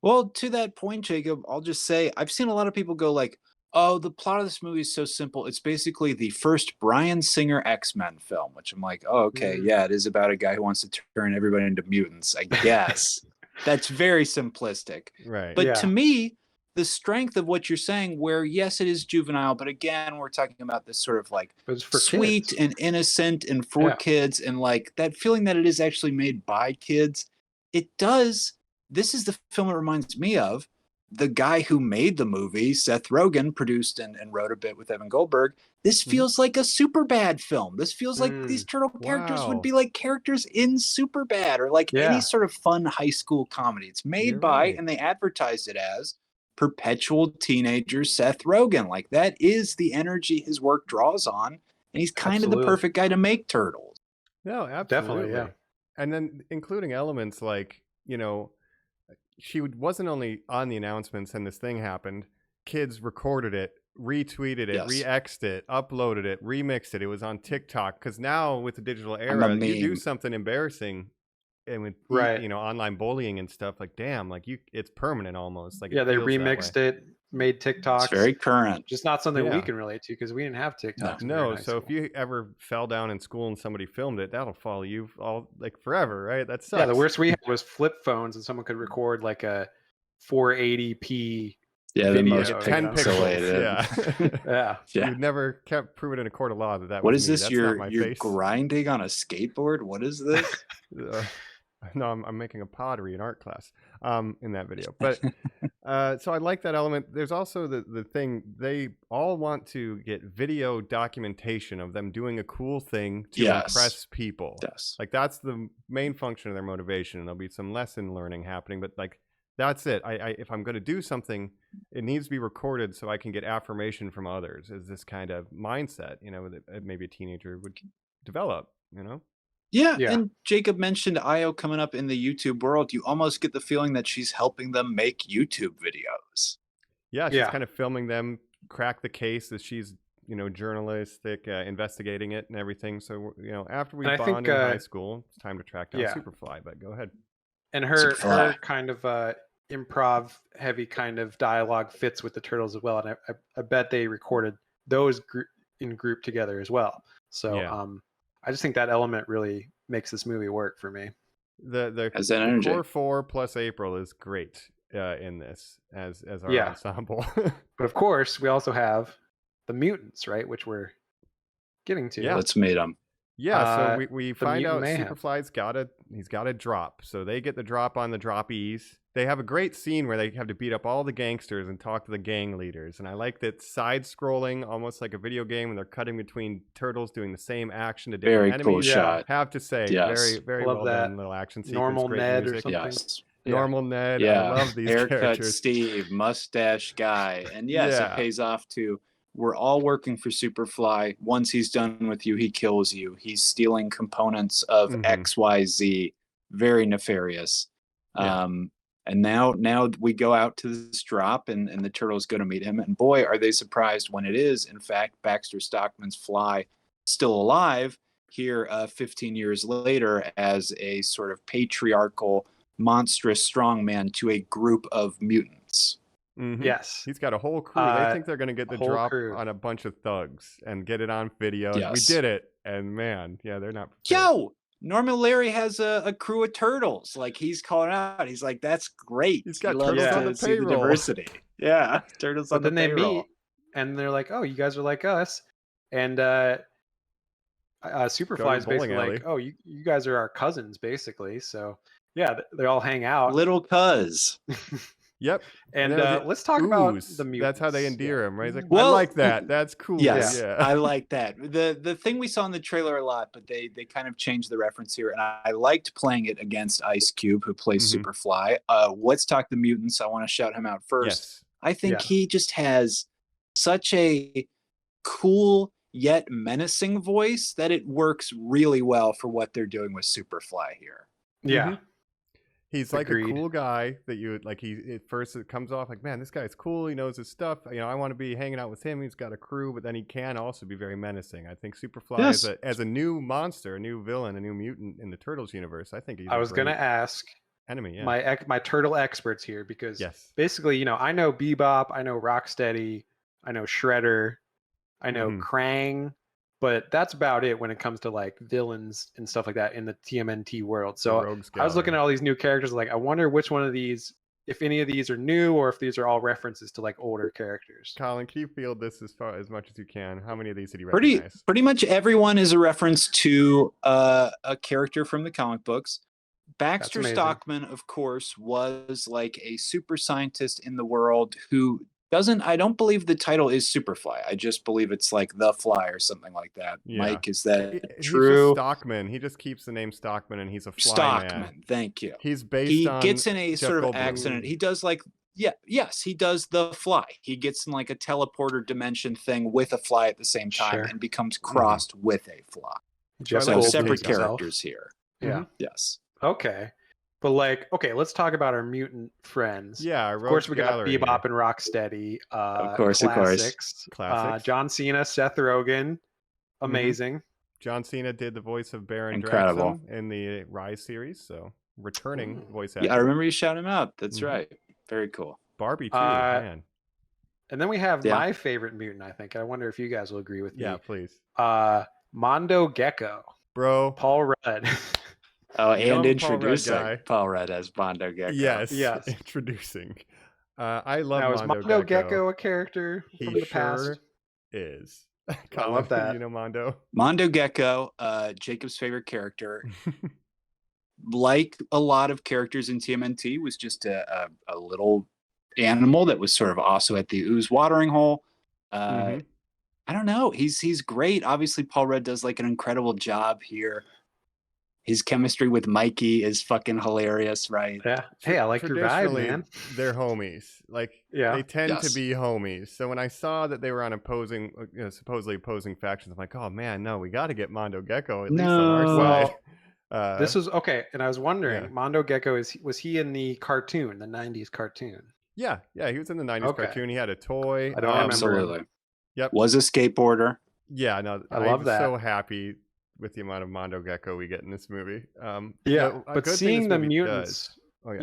Well, to that point, Jacob, I'll just say I've seen a lot of people go like, oh, the plot of this movie is so simple. It's basically the first Bryan Singer X-Men film, which I'm like, oh, okay, yeah, it is about a guy who wants to turn everybody into mutants, I guess. That's very simplistic. Right. But to me, the strength of what you're saying, where, yes, it is juvenile, but again, we're talking about this sort of like sweet kids. and innocent and for kids, and like that feeling that it is actually made by kids. It does. This is the film it reminds me of. The guy who made the movie, Seth Rogen, produced and wrote a bit with Evan Goldberg. This feels like a Superbad film. This feels like these turtle characters would be like characters in Superbad, or like any sort of fun high school comedy. It's made by, and they advertised it as, perpetual teenager Seth Rogen. Like, that is the energy his work draws on, and he's kind of the perfect guy to make Turtles. No, absolutely. Definitely, yeah. And then including elements like, she wasn't only on the announcements and this thing happened. Kids recorded it, retweeted it, re-xed it, uploaded it, remixed it. It was on TikTok. Because now with the digital era, you do something embarrassing, and with online bullying and stuff, like damn, like it's permanent almost. Like they remixed it, made TikToks. It's very current. Just not something we can relate to because we didn't have TikToks. No, so if you ever fell down in school and somebody filmed it, that'll follow you all like forever, right? That sucks. Yeah, the worst we had was flip phones, and someone could record like a 480p. Yeah, video, the most 10 pixels. Yeah. You've never kept proven in a court of law that What was is me. this? That's You're not my face. grinding on a skateboard? What is this? No, I'm making a pottery in art class in that video. But so I like that element. There's also the thing, they all want to get video documentation of them doing a cool thing to impress people. Yes. Like that's the main function of their motivation. And there'll be some lesson learning happening, but like that's it. I if I'm going to do something, it needs to be recorded so I can get affirmation from others. Is this kind of mindset, that maybe a teenager would develop, Yeah, and Jacob mentioned Io coming up in the YouTube world. You almost get the feeling that she's helping them make YouTube videos. Yeah, she's kind of filming them crack the case as she's, journalistic, investigating it and everything. So, after we bond in high school, it's time to track down Superfly, but go ahead. And her kind of improv heavy kind of dialogue fits with the Turtles as well. And I bet they recorded those in group together as well. So, I just think that element really makes this movie work for me. The core 4 plus April is great in this as our ensemble. But of course, we also have the mutants, right? Which we're getting to. Yeah, let's meet them. Yeah, so we find out Mayhem. Superfly's got a drop. So they get the drop on the droppies. They have a great scene where they have to beat up all the gangsters and talk to the gang leaders. And I like that side-scrolling, almost like a video game, when they're cutting between turtles doing the same action to different enemies. Very cool shot. Have to say, very, very love well that. done little action sequence. Normal great Ned music. or something. Yes. Normal Ned. Yeah. I love these Haircut characters. Steve, mustache guy. And yes, it pays off to, we're all working for Superfly. Once he's done with you, he kills you. He's stealing components of XYZ. Very nefarious. Yeah. And now we go out to this drop, and the Turtles go to meet him. And boy, are they surprised when it is, in fact, Baxter Stockman's Fly still alive here 15 years later as a sort of patriarchal, monstrous strongman to a group of mutants. Yes. He's got a whole crew. They think they're going to get the drop on a bunch of thugs and get it on video. Yes. We did it. And man, they're not prepared. Yo! Norman Leary has a crew of turtles. Like, he's calling out. He's like, that's great. He's got turtles on the see the payroll. diversity. Yeah, turtles on the payroll. and they're like, "Oh, you guys are like us," and Superfly is basically like, "Oh, you guys are our cousins, basically." So yeah, they all hang out. Little cuz. Yep. And let's talk about the mutants. That's how they endear him, right? He's like, well, I like that. That's cool. Yes, yeah. I like that. The thing we saw in the trailer a lot, but they kind of changed the reference here, and I liked playing it against Ice Cube, who plays Superfly. Let's talk the mutants. I want to shout him out first. Yes. I think he just has such a cool yet menacing voice that it works really well for what they're doing with Superfly here. Yeah. He's like a cool guy that you would like. At first it comes off like, man, this guy's cool. He knows his stuff. You know, I want to be hanging out with him. He's got a crew, but then he can also be very menacing. I think Superfly as a new monster, a new villain, a new mutant in the Turtles universe. I think he's. I was gonna ask enemy. Yeah. My turtle experts here because basically, you know, I know Bebop, I know Rocksteady, I know Shredder, I know Krang. But that's about it when it comes to like villains and stuff like that in the TMNT world. So I was looking at all these new characters, like I wonder which one of these, if any of these are new or if these are all references to like older characters. Colin, can you field this as much as you can? How many of these did you recognize? Pretty much everyone is a reference to a character from the comic books. Baxter Stockman, of course, was like a super scientist in the world who I don't believe the title is Superfly. I just believe it's like The Fly or something like that. Yeah. Mike, is that true? He's Stockman. He just keeps the name Stockman, and he's a fly Stockman. Man. Thank you. He's based on. He gets in a Jeff sort of Goldblum. accident. He does like he does The Fly. He gets in like a teleporter dimension thing with a fly at the same time and becomes crossed with a fly. So separate characters here. Yeah. Yes. Okay. But like, okay, let's talk about our mutant friends. Yeah, of course we got Bebop and Rocksteady. Of course. Classics. John Cena, Seth Rogen, amazing. John Cena did the voice of Baron Draxon in the Rise series, so returning voice actor. Yeah, I remember you shouting him out. That's right. Very cool. Barbie too, man. And then we have my favorite mutant. I think. I wonder if you guys will agree with me. Yeah, please. Mondo Gecko, bro. Paul Rudd. Oh, and introducing Paul Rudd as Mondo Gecko. Yes. Introducing. I love now, Mondo Gecko. Is Mondo Gecko a character from the past? Is. I love that. You know Mondo? Mondo Gecko, Jacob's favorite character. Like a lot of characters in TMNT, was just a little animal that was sort of also at the ooze watering hole. I don't know. He's great. Obviously, Paul Rudd does like an incredible job here. His chemistry with Mikey is fucking hilarious, right? Yeah. Hey, I like your vibe, man. They're homies. Like, they tend to be homies. So when I saw that they were on supposedly opposing factions, I'm like, oh man, no, we got to get Mondo Gecko at least on our side. This was okay, and I was wondering, Mondo Gecko was he in the cartoon, the '90s cartoon? Yeah, he was in the '90s cartoon. He had a toy. I don't remember. Absolutely. Yep. Was a skateboarder. Yeah, no, I love that. I'm so happy with the amount of Mondo Gecko we get in this movie. But seeing the mutants, well,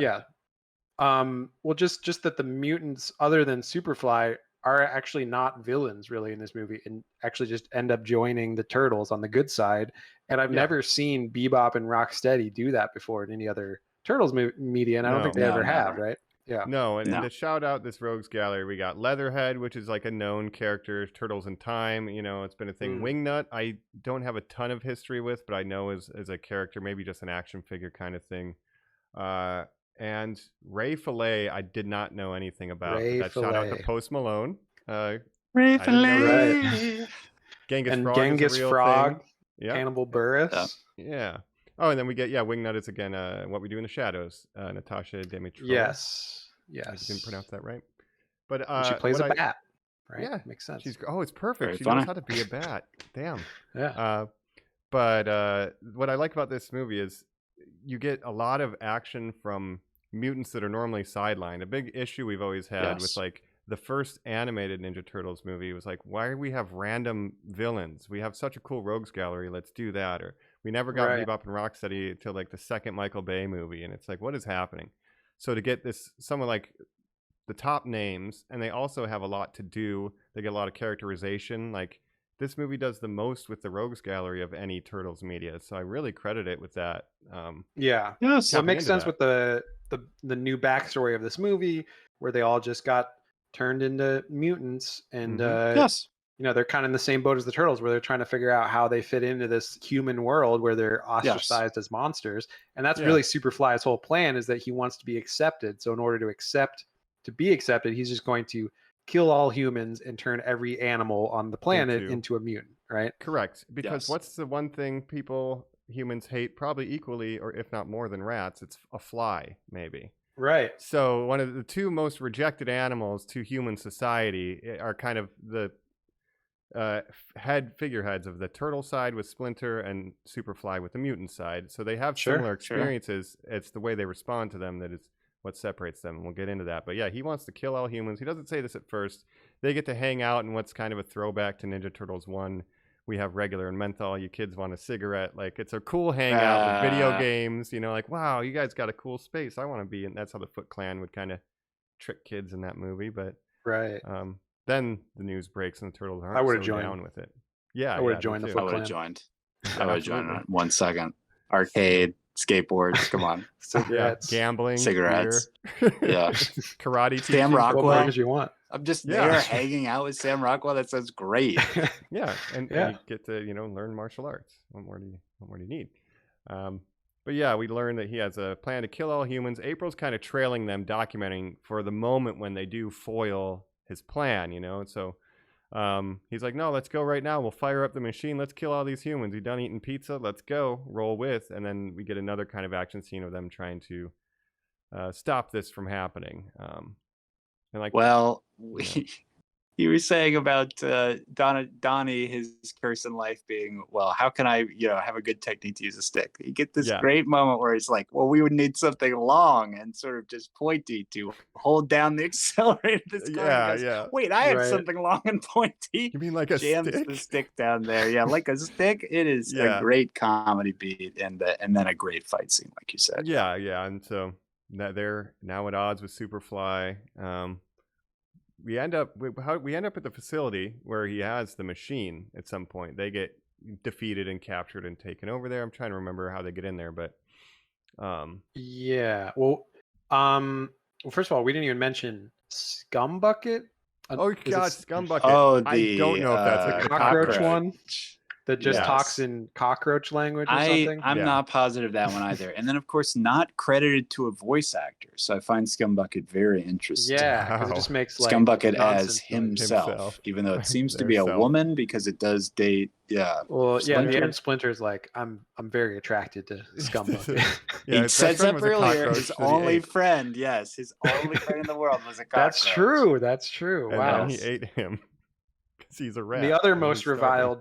just that the mutants, other than Superfly, are actually not villains really in this movie, and actually just end up joining the Turtles on the good side. And I've never seen Bebop and Rocksteady do that before in any other Turtles media, and I don't think they ever have, right? Yeah. No, and to shout out this Rogues Gallery, we got Leatherhead, which is like a known character, Turtles in Time, you know, it's been a thing. Wingnut, I don't have a ton of history with, but I know as a character, maybe just an action figure kind of thing. And Ray Fillet, I did not know anything about. Shout out to Post Malone. Ray Fillet. Genghis Frog. Yeah. Cannibal Burris. Yeah. Oh, and then we get Wingnut is again What We Do in the Shadows. Natasha Demetriou. Yes. I didn't pronounce that right. But she plays a bat, right? Yeah, makes sense. It's perfect. She knows knows how to be a bat. Damn. Yeah. But what I like about this movie is you get a lot of action from mutants that are normally sidelined. A big issue we've always had with like the first animated Ninja Turtles movie was like, why do we have random villains? We have such a cool Rogues Gallery. Let's do that. Or we never got Bebop and Rocksteady until like the second Michael Bay movie, and it's like, what is happening? So to get someone like the top names, and they also have a lot to do. They get a lot of characterization. Like this movie does the most with the Rogues Gallery of any Turtles media, so I really credit it with that. So it makes sense with the new backstory of this movie, where they all just got turned into mutants, and yes, they're kind of in the same boat as the turtles, where they're trying to figure out how they fit into this human world where they're ostracized as monsters. And that's really Superfly's whole plan, is that he wants to be accepted. So in order to be accepted, he's just going to kill all humans and turn every animal on the planet into a mutant, right? Correct. Because what's the one thing humans hate probably equally, or if not more than rats? It's a fly, maybe. Right. So one of the two most rejected animals to human society are kind of the figureheads of the turtle side with Splinter and Superfly with the mutant side. So they have similar experiences. It's the way they respond to them that is what separates them. And we'll get into that. But yeah, he wants to kill all humans. He doesn't say this at first. They get to hang out in what's kind of a throwback to Ninja Turtles 1. We have regular and menthol. You kids want a cigarette. Like, it's a cool hangout with video games. Like, wow, you guys got a cool space. I want to be. And that's how the Foot Clan would kind of trick kids in that movie. But then the news breaks and the turtles aren't so down with it. Yeah, I would have joined the Foot Clan. I would have joined. I would have joined in 1 second. Arcade, skateboards, come on. Cigarettes. Gambling. Cigarettes. Beer. Yeah. Karate. Sam Rockwell. As you want. I'm just there hanging out with Sam Rockwell. That sounds great. And you get to, learn martial arts. What more do you need? But yeah, we learn that he has a plan to kill all humans. April's kind of trailing them, documenting for the moment when they do foil his plan, And so he's like, no, let's go right now. We'll fire up the machine. Let's kill all these humans. You done eating pizza? Let's go. Roll with. And then we get another kind of action scene of them trying to stop this from happening. You were saying about Donnie, his curse in life being, well, how can I, have a good technique to use a stick? You get this great moment where he's like, well, we would need something long and sort of just pointy to hold down the accelerator. This car goes, wait, I have something long and pointy. You mean like a Jams stick? the stick down there. Yeah, like a stick. It is a great comedy beat and then a great fight scene, like you said. Yeah. And so they're now at odds with Superfly. We end up at the facility where he has the machine at some point. They get defeated and captured and taken over there. I'm trying to remember how they get in there, but first of all, we didn't even mention Scumbucket. Oh God, Scumbucket. I don't know if that's a cockroach one that just talks in cockroach language or something. I'm not positive that one either. And then, of course, not credited to a voice actor. So I find Scumbucket very interesting. Yeah, because it just makes Scumbucket as himself, even though it seems to be a woman because it does date. Yeah. Well, Splinter. Splinter's like, I'm very attracted to Scumbucket. He said up earlier his only friend. Yes, his only friend in the world was a cockroach. That's true. And wow. then he ate him because he's a rat. The other most reviled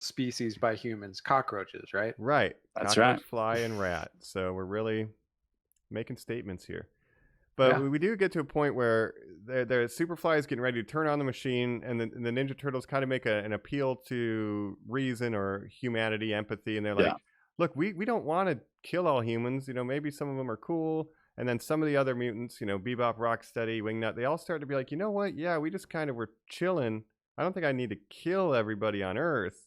species by humans, cockroaches, right? Right. That's cockroach, right. Fly, and rat. So we're really making statements here. But we do get to a point where the Superfly is getting ready to turn on the machine, and the Ninja Turtles kind of make an appeal to reason or humanity, empathy, and they're like, look, we don't want to kill all humans. Maybe some of them are cool. And then some of the other mutants, Bebop, Rocksteady, Wingnut, they all start to be like, you know what? Yeah, we just kind of were chilling. I don't think I need to kill everybody on Earth,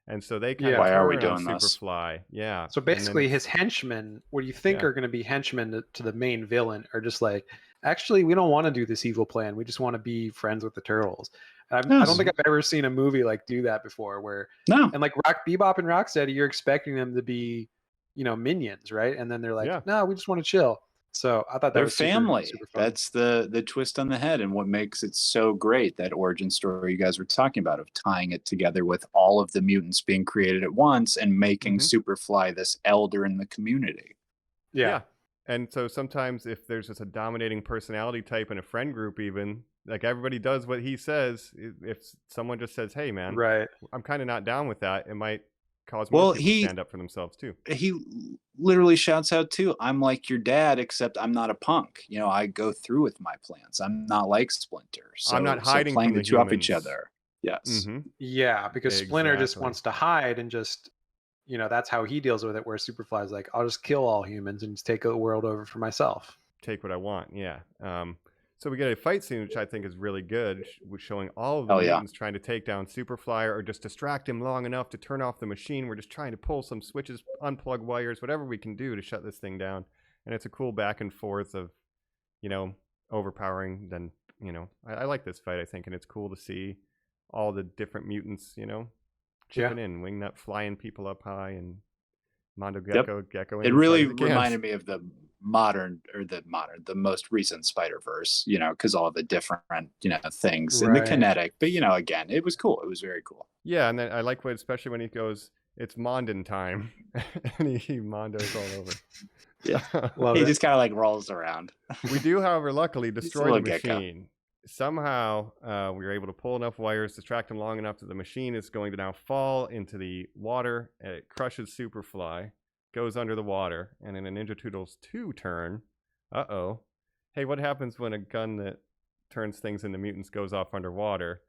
And so they kind of why turn are we on doing Superfly. Yeah. So basically his henchmen, what do you think are going to be henchmen to the main villain, are just like, actually, we don't want to do this evil plan. We just want to be friends with the Turtles. I don't think I've ever seen a movie like do that before where and like Bebop and Rocksteady, you're expecting them to be, minions, right? And then they're like, no, we just want to chill. So I thought that was family. Super fun. That's the twist on the head, and what makes it so great, that origin story you guys were talking about, of tying it together with all of the mutants being created at once and making Superfly this elder in the community. Yeah. And so sometimes if there's just a dominating personality type in a friend group, even like everybody does what he says, if someone just says, hey man, I'm kind of not down with that, it might cause more people to stand up for themselves too. He literally shouts out too, I'm like your dad, except I'm not a punk. I go through with my plans. I'm not like Splinter. So I'm not hiding playing from the two off each other. Yes. Yeah, because Splinter just wants to hide and just, that's how he deals with it, where Superfly's like, I'll just kill all humans and just take the world over for myself. Take what I want, yeah. So we get a fight scene, which I think is really good, showing all of the mutants trying to take down Superfly or just distract him long enough to turn off the machine. We're just trying to pull some switches, unplug wires, whatever we can do to shut this thing down. And it's a cool back and forth of, overpowering, then you know, I like this fight, I think, and it's cool to see all the different mutants, you know, chipping in, Wingnut flying people up high, and Mondo Gecko. It really reminded me of the most recent Spider-Verse, you know, because all the different, you know, things and the kinetic. But, you know, again, it was cool. It was very cool. Yeah, and then I like what, especially when he goes, it's Mondin time, and he Mondo's all over. Yeah, he just kind of like rolls around. We do, however, luckily destroy the machine. Somehow we were able to pull enough wires, distract him long enough that the machine is going to now fall into the water. It crushes Superfly, goes under the water, and in a Ninja Turtles 2 turn, hey, what happens when a gun that turns things into mutants goes off underwater?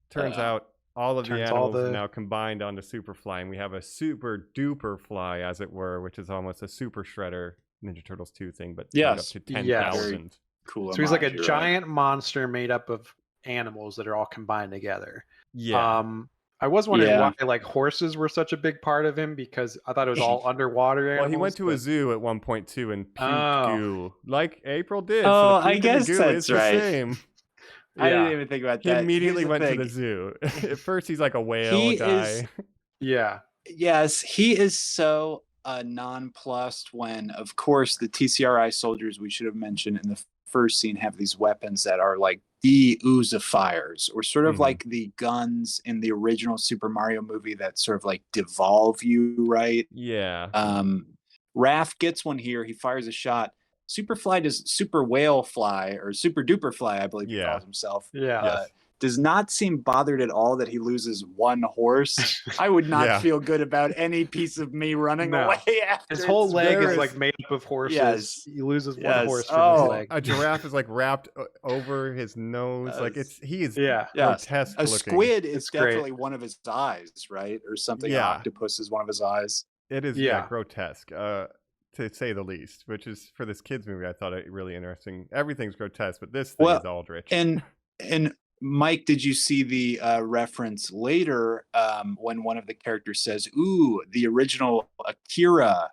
Turns out all of the animals are now combined onto Superfly, and we have a super duper fly, as it were, which is almost a super shredder Ninja Turtles 2 thing, but up to 10,000. Cool. So he's like a giant monster made up of animals that are all combined together. Yeah. I was wondering why like horses were such a big part of him, because I thought it was all underwater animals. Well, he went to a zoo at one point too and puked goo, like April did. Oh, so I guess that's right. The same. I didn't even think about that. He immediately went to the zoo. At first, he's like a whale guy. Yes, he is so nonplussed when, of course, the TCRI soldiers, we should have mentioned in the first scene, have these weapons that are like de-oozifiers, or sort of like the guns in the original Super Mario movie that sort of like devolve you, right? Yeah. Raph gets one here. He fires a shot. Superfly does Super Whale Fly, or Super Duper Fly, I believe he calls himself. Does not seem bothered at all that he loses one horse. I would not feel good about any piece of me running away after. His whole leg is like made up of horses. Yes. He loses one horse from his leg. A giraffe is like wrapped over his nose. Like he is grotesque A looking. squid is definitely one of his eyes, right? Or something. An octopus is one of his eyes. It is grotesque. To say the least, which is, for this kids movie, I thought it really interesting. Everything's grotesque, but this thing is Aldrich. And Mike, did you see the reference later when one of the characters says, "Ooh, the original Akira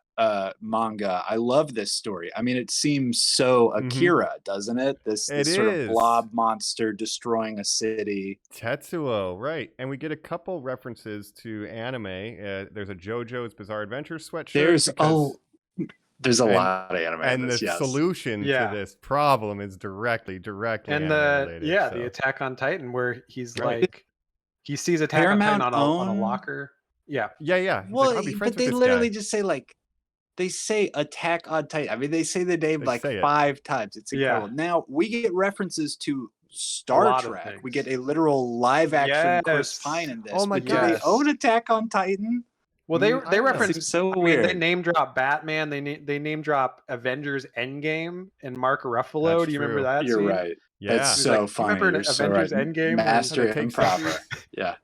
manga. I love this story." I mean, it seems so Akira, doesn't it? This sort of blob monster destroying a city. Tetsuo, right? And we get a couple references to anime. There's a JoJo's Bizarre Adventure sweatshirt. There's a lot of anime. And the solution to this problem is directly and related. The Attack on Titan, where he's like, he sees Attack on Titan on a locker. Yeah. Well, like, but they literally just say like, they say Attack on Titan. I mean, they say the name like 5 times. It's incredible. Now we get references to Star Trek. We get a literal live action Chris Pine in this. Oh my god! Do they own Attack on Titan? Well, they reference so weird. They name drop Batman. They name drop Avengers Endgame and Mark Ruffalo. Do you remember that? You're right. Yeah, that's so funny. Remember Avengers Endgame? Master improver. Yeah.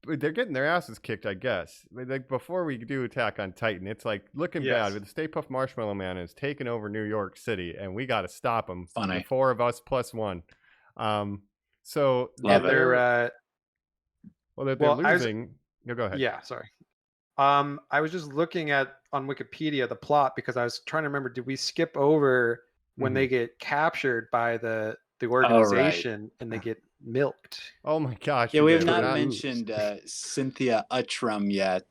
But they're getting their asses kicked, I guess. Like before we do Attack on Titan, it's like looking bad. With the Stay Puft Marshmallow Man is taking over New York City, and we got to stop him. Funny. 4 of us plus 1. So they're losing. No, go ahead. Yeah, sorry. I was just looking on Wikipedia the plot, because I was trying to remember, did we skip over when they get captured by the organization and they get milked? Oh my gosh. Yeah, we have not mentioned Cynthia Uttram yet,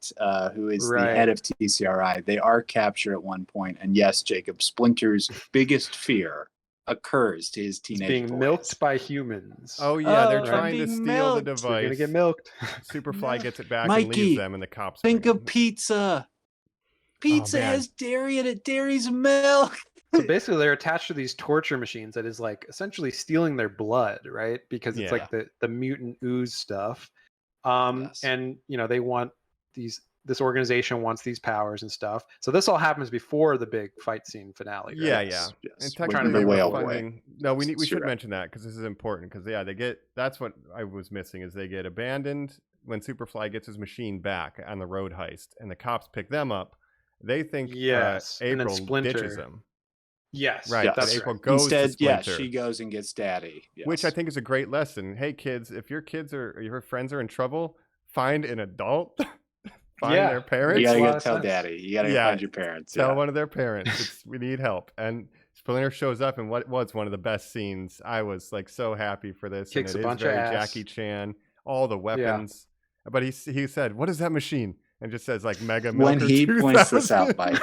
who is the head of TCRI. They are captured at one point, and yes, Jacob, Splinter's biggest fear occurs to his teenage being boys. milked by humans. Oh yeah, they're trying to steal the device. They're gonna get milked. Superfly gets it back Mikey, and leaves them, and the cops think of pizza. Pizza has dairy in it. Dairy's milk. So basically, they're attached to these torture machines that is like essentially stealing their blood, right? Because it's like the mutant ooze stuff. And they want this organization wants these powers and stuff. So this all happens before the big fight scene finale. Right? Yeah. And technically, we should mention that, because this is important. Because they get, that's what I was missing, is they get abandoned when Superfly gets his machine back on the road heist, and the cops pick them up. They think April ditches them. Yes, right. That April goes to Splinter. She goes and gets Daddy. Yes. Which I think is a great lesson. Hey kids, if your kids or your friends are in trouble, find an adult. Find their parents. You gotta go tell Daddy. You gotta go find your parents. Tell one of their parents. We need help. And Splinter shows up in what was one of the best scenes. I was like so happy for this. Kicks and a bunch very of ass. Jackie Chan, all the weapons. Yeah. But he said, "What is that machine?" And just says like Mega Milker. When he 2000. points this out, Mike.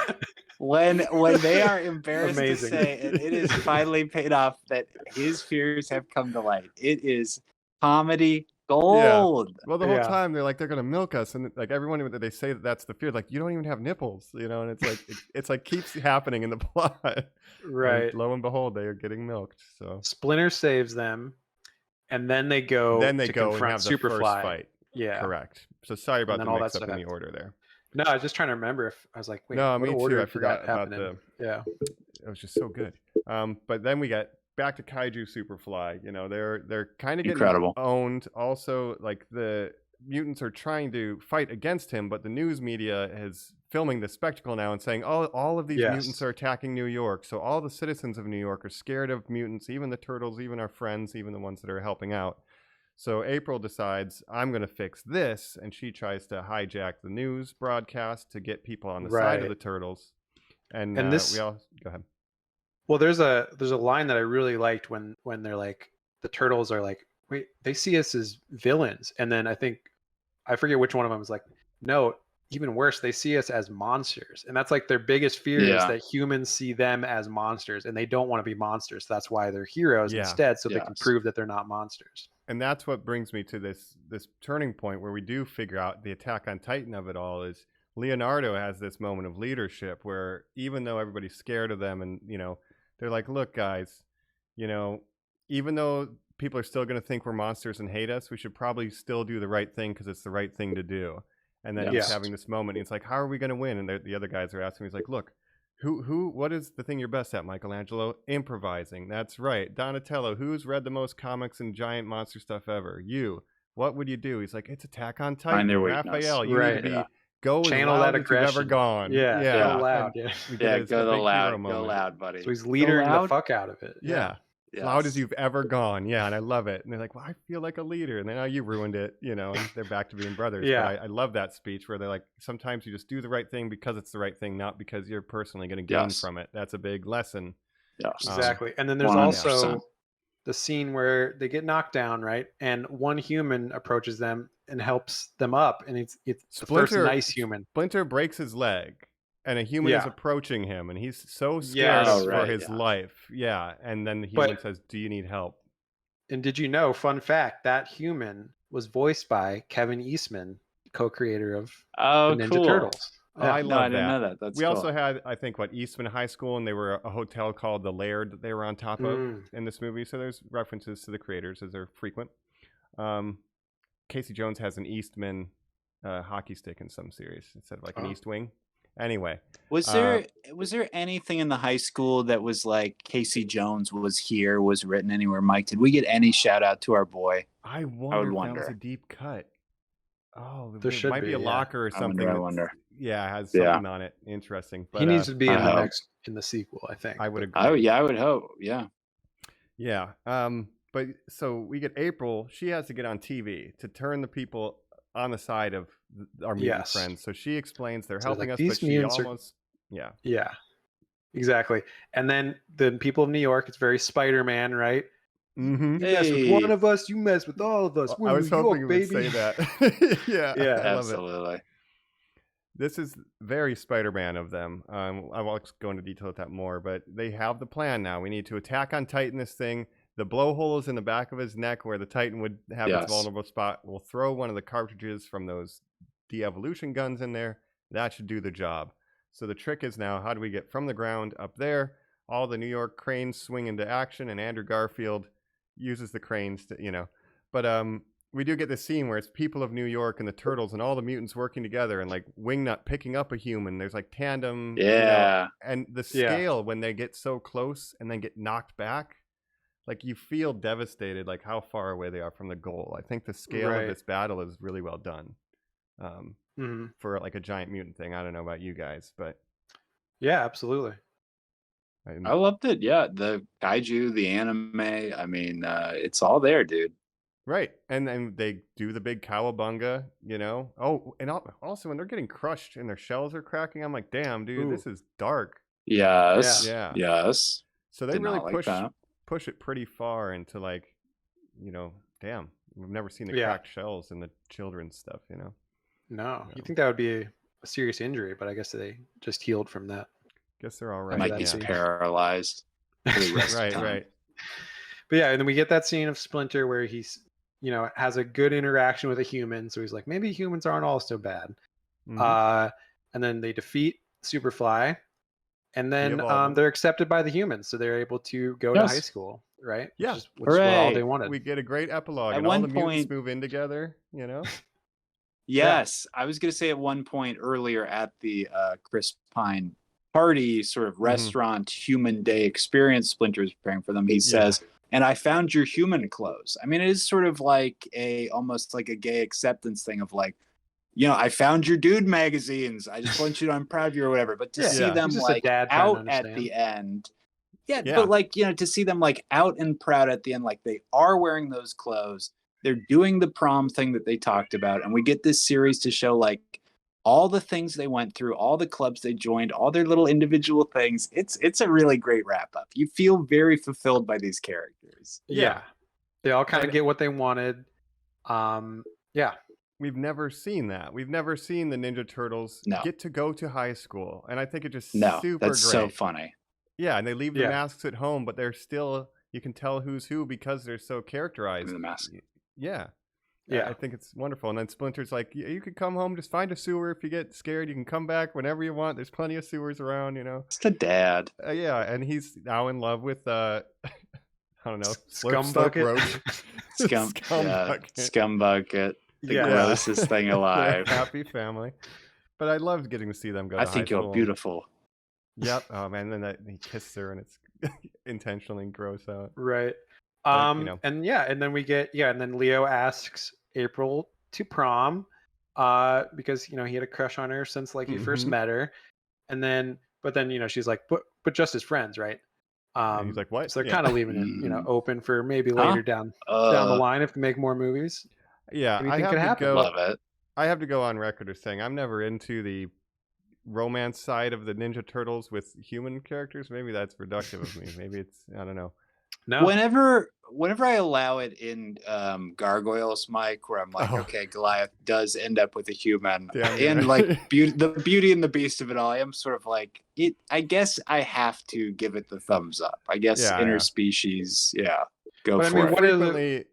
When they are embarrassed to say it is finally paid off that his fears have come to light. It is comedy gold. Yeah. Well, the whole time they're gonna milk us, and like everyone they say that's the fear. Like you don't even have nipples, and it's like it's like keeps happening in the plot. Right. And lo and behold, they are getting milked. So Splinter saves them, and then they go. Then they to go confront and have the Superfly. first fight. Yeah. Correct. So sorry about the mix up in the order there. No, I was just trying to remember if I was like, wait, no, what me order too. I forgot about Yeah. It was just so good. But then we got back to Kaiju Superfly. They're kind of getting incredible owned. Also, like the mutants are trying to fight against him, but the news media is filming the spectacle now and saying all of these mutants are attacking New York. So all the citizens of New York are scared of mutants, even the turtles, even our friends, even the ones that are helping out. So April decides, I'm going to fix this, and she tries to hijack the news broadcast to get people on the side of the turtles. And this, we all go ahead. Well, there's a line that I really liked when they're like, the turtles are like, wait, they see us as villains, and then I forget which one of them was like, no, even worse, they see us as monsters, and that's like their biggest fear is that humans see them as monsters, and they don't want to be monsters. So that's why they're heroes instead, so they can prove that they're not monsters. And that's what brings me to this turning point where we do figure out the Attack on Titan of it all is Leonardo has this moment of leadership where even though everybody's scared of them and, they're like, look, guys, even though people are still going to think we're monsters and hate us, we should probably still do the right thing because it's the right thing to do. And then he's having this moment. And it's like, how are we going to win? And the other guys are asking, he's like, look, what is the thing you're best at, Michelangelo? Improvising. That's right. Donatello, who's read the most comics and giant monster stuff ever? You. What would you do? He's like, it's Attack on Titan. Raphael, you need to be go channel as loud that aggression. As you've ever gone. Yeah. Go loud. Go loud, buddy. So he's leadering the fuck out of it. Yeah. Yes. Loud as you've ever gone. Yeah, and I love it. And they're like, well, I feel like a leader. And then, oh, you ruined it, and they're back to being brothers. Yeah. But I love that speech where they're like, sometimes you just do the right thing because it's the right thing, not because you're personally going to gain from it. That's a big lesson. Yes. Exactly. And then there's 100%. Also the scene where they get knocked down, right? And one human approaches them and helps them up. And it's the first nice human. Splinter breaks his leg. And a human is approaching him, and he's so scared for his life. Yeah, and then the human says, do you need help? And did you know, fun fact, that human was voiced by Kevin Eastman, co-creator of the Ninja Turtles. Oh, I love I didn't know that. That's we also had, I think, Eastman High School, and they were a hotel called the Laird that they were on top of in this movie. So there's references to the creators as they're frequent. Casey Jones has an Eastman hockey stick in some series instead of an East Wing. Anyway, was there anything in the high school that was like Casey Jones was written anywhere? Mike, did we get any shout out to our boy? I would wonder. That was a deep cut. Oh, there might be a locker or something. I wonder. Yeah, has something on it. Interesting. But, he needs to be in the sequel, I think. I would agree. Oh yeah, I would hope. Yeah. Yeah. But so we get April. She has to get on TV to turn the people on the side of our mutant friends. So she explains they're helping us, but she almost Yeah, exactly. And then the people of New York, it's very Spider-Man, right? Mm-hmm. You mess with one of us, you mess with all of us. We're I was New hoping York, you would baby. say that. yeah, absolutely. This is very Spider-Man of them. I won't go into detail with that more, but they have the plan now. We need to attack on Titan this thing. The blowhole is in the back of his neck where the Titan would have its vulnerable spot. We'll throw one of the cartridges from those de-evolution guns in there. That should do the job. So the trick is now, how do we get from the ground up there? All the New York cranes swing into action, and Andrew Garfield uses the cranes to, But we do get this scene where it's people of New York and the Turtles and all the mutants working together, and like Wingnut picking up a human. There's like tandem. And the scale when they get so close and then get knocked back, like you feel devastated, like how far away they are from the goal. I think the scale of this battle is really well done for like a giant mutant thing. I don't know about you guys, but yeah, absolutely. I loved it. Yeah, the kaiju, the anime. I mean, it's all there, dude. Right, and then they do the big cowabunga, Oh, and also when they're getting crushed and their shells are cracking, I'm like, damn, dude, this is dark. Yes. Yeah. Yes. So they really push it pretty far into like, damn, we've never seen the cracked shells in the children's stuff, No, you think that would be a serious injury, but I guess they just healed from that. Guess they're all right. Might be paralyzed. Right. But yeah, and then we get that scene of Splinter where he's, has a good interaction with a human. So he's like, maybe humans aren't all so bad. And then they defeat Superfly, and then they're accepted by the humans, so they're able to go to high school, right? Yeah, which is all they wanted. We get a great epilogue, and all the mutants move in together. Yes, I was going to say at one point earlier at the Chris Pine party, sort of restaurant human day experience Splinter is preparing for them. He says, "And I found your human clothes." I mean, it is sort of like almost like a gay acceptance thing of like, I found your dude magazines. I just want you to, I'm proud of you or whatever. But to see them like out at the end, but like, to see them like out and proud at the end, like they are wearing those clothes. They're doing the prom thing that they talked about. And we get this series to show like all the things they went through, all the clubs they joined, all their little individual things. It's a really great wrap up. You feel very fulfilled by these characters. Yeah. They all kind of get what they wanted. We've never seen that. We've never seen the Ninja Turtles get to go to high school. And I think it's just super that's great. So funny. Yeah, and they leave the masks at home, but they're still, you can tell who's who because they're so characterized. The mask. Yeah. I think it's wonderful. And then Splinter's like, you could come home, just find a sewer. If you get scared, you can come back whenever you want. There's plenty of sewers around, It's the dad. And he's now in love with, I don't know, Scumbucket. Scumbucket. The grossest thing alive. Happy family. But I loved getting to see them go to high school. I think you're beautiful. Yep. Oh man, then he kissed her and it's intentionally gross out. Right. And then we get and then Leo asks April to prom because he had a crush on her since like he first met her. And then she's like, but just as friends, right? And he's like, what? So they're kind of leaving it open for maybe later down the line if they make more movies. Yeah, I have to go on record as saying I'm never into the romance side of the Ninja Turtles with human characters. Maybe that's reductive of me. Maybe it's, I don't know. No. Whenever I allow it in Gargoyles, Mike, where I'm like, okay, Goliath does end up with a human, and like the Beauty and the Beast of it all, I am sort of like it. I guess I have to give it the thumbs up. I guess interspecies, go but for it.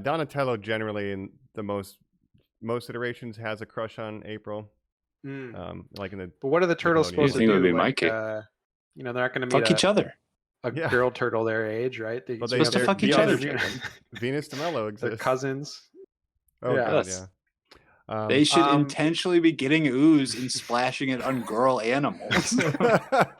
Donatello generally in the most iterations has a crush on April. Like in the. But what are the turtles supposed to do? Would be like, they're not going to fuck each other. A girl turtle their age, right? They're supposed to fuck each other. Venus de Mello exists. They're cousins. Oh God, yeah. They should intentionally be getting ooze and splashing it on girl animals.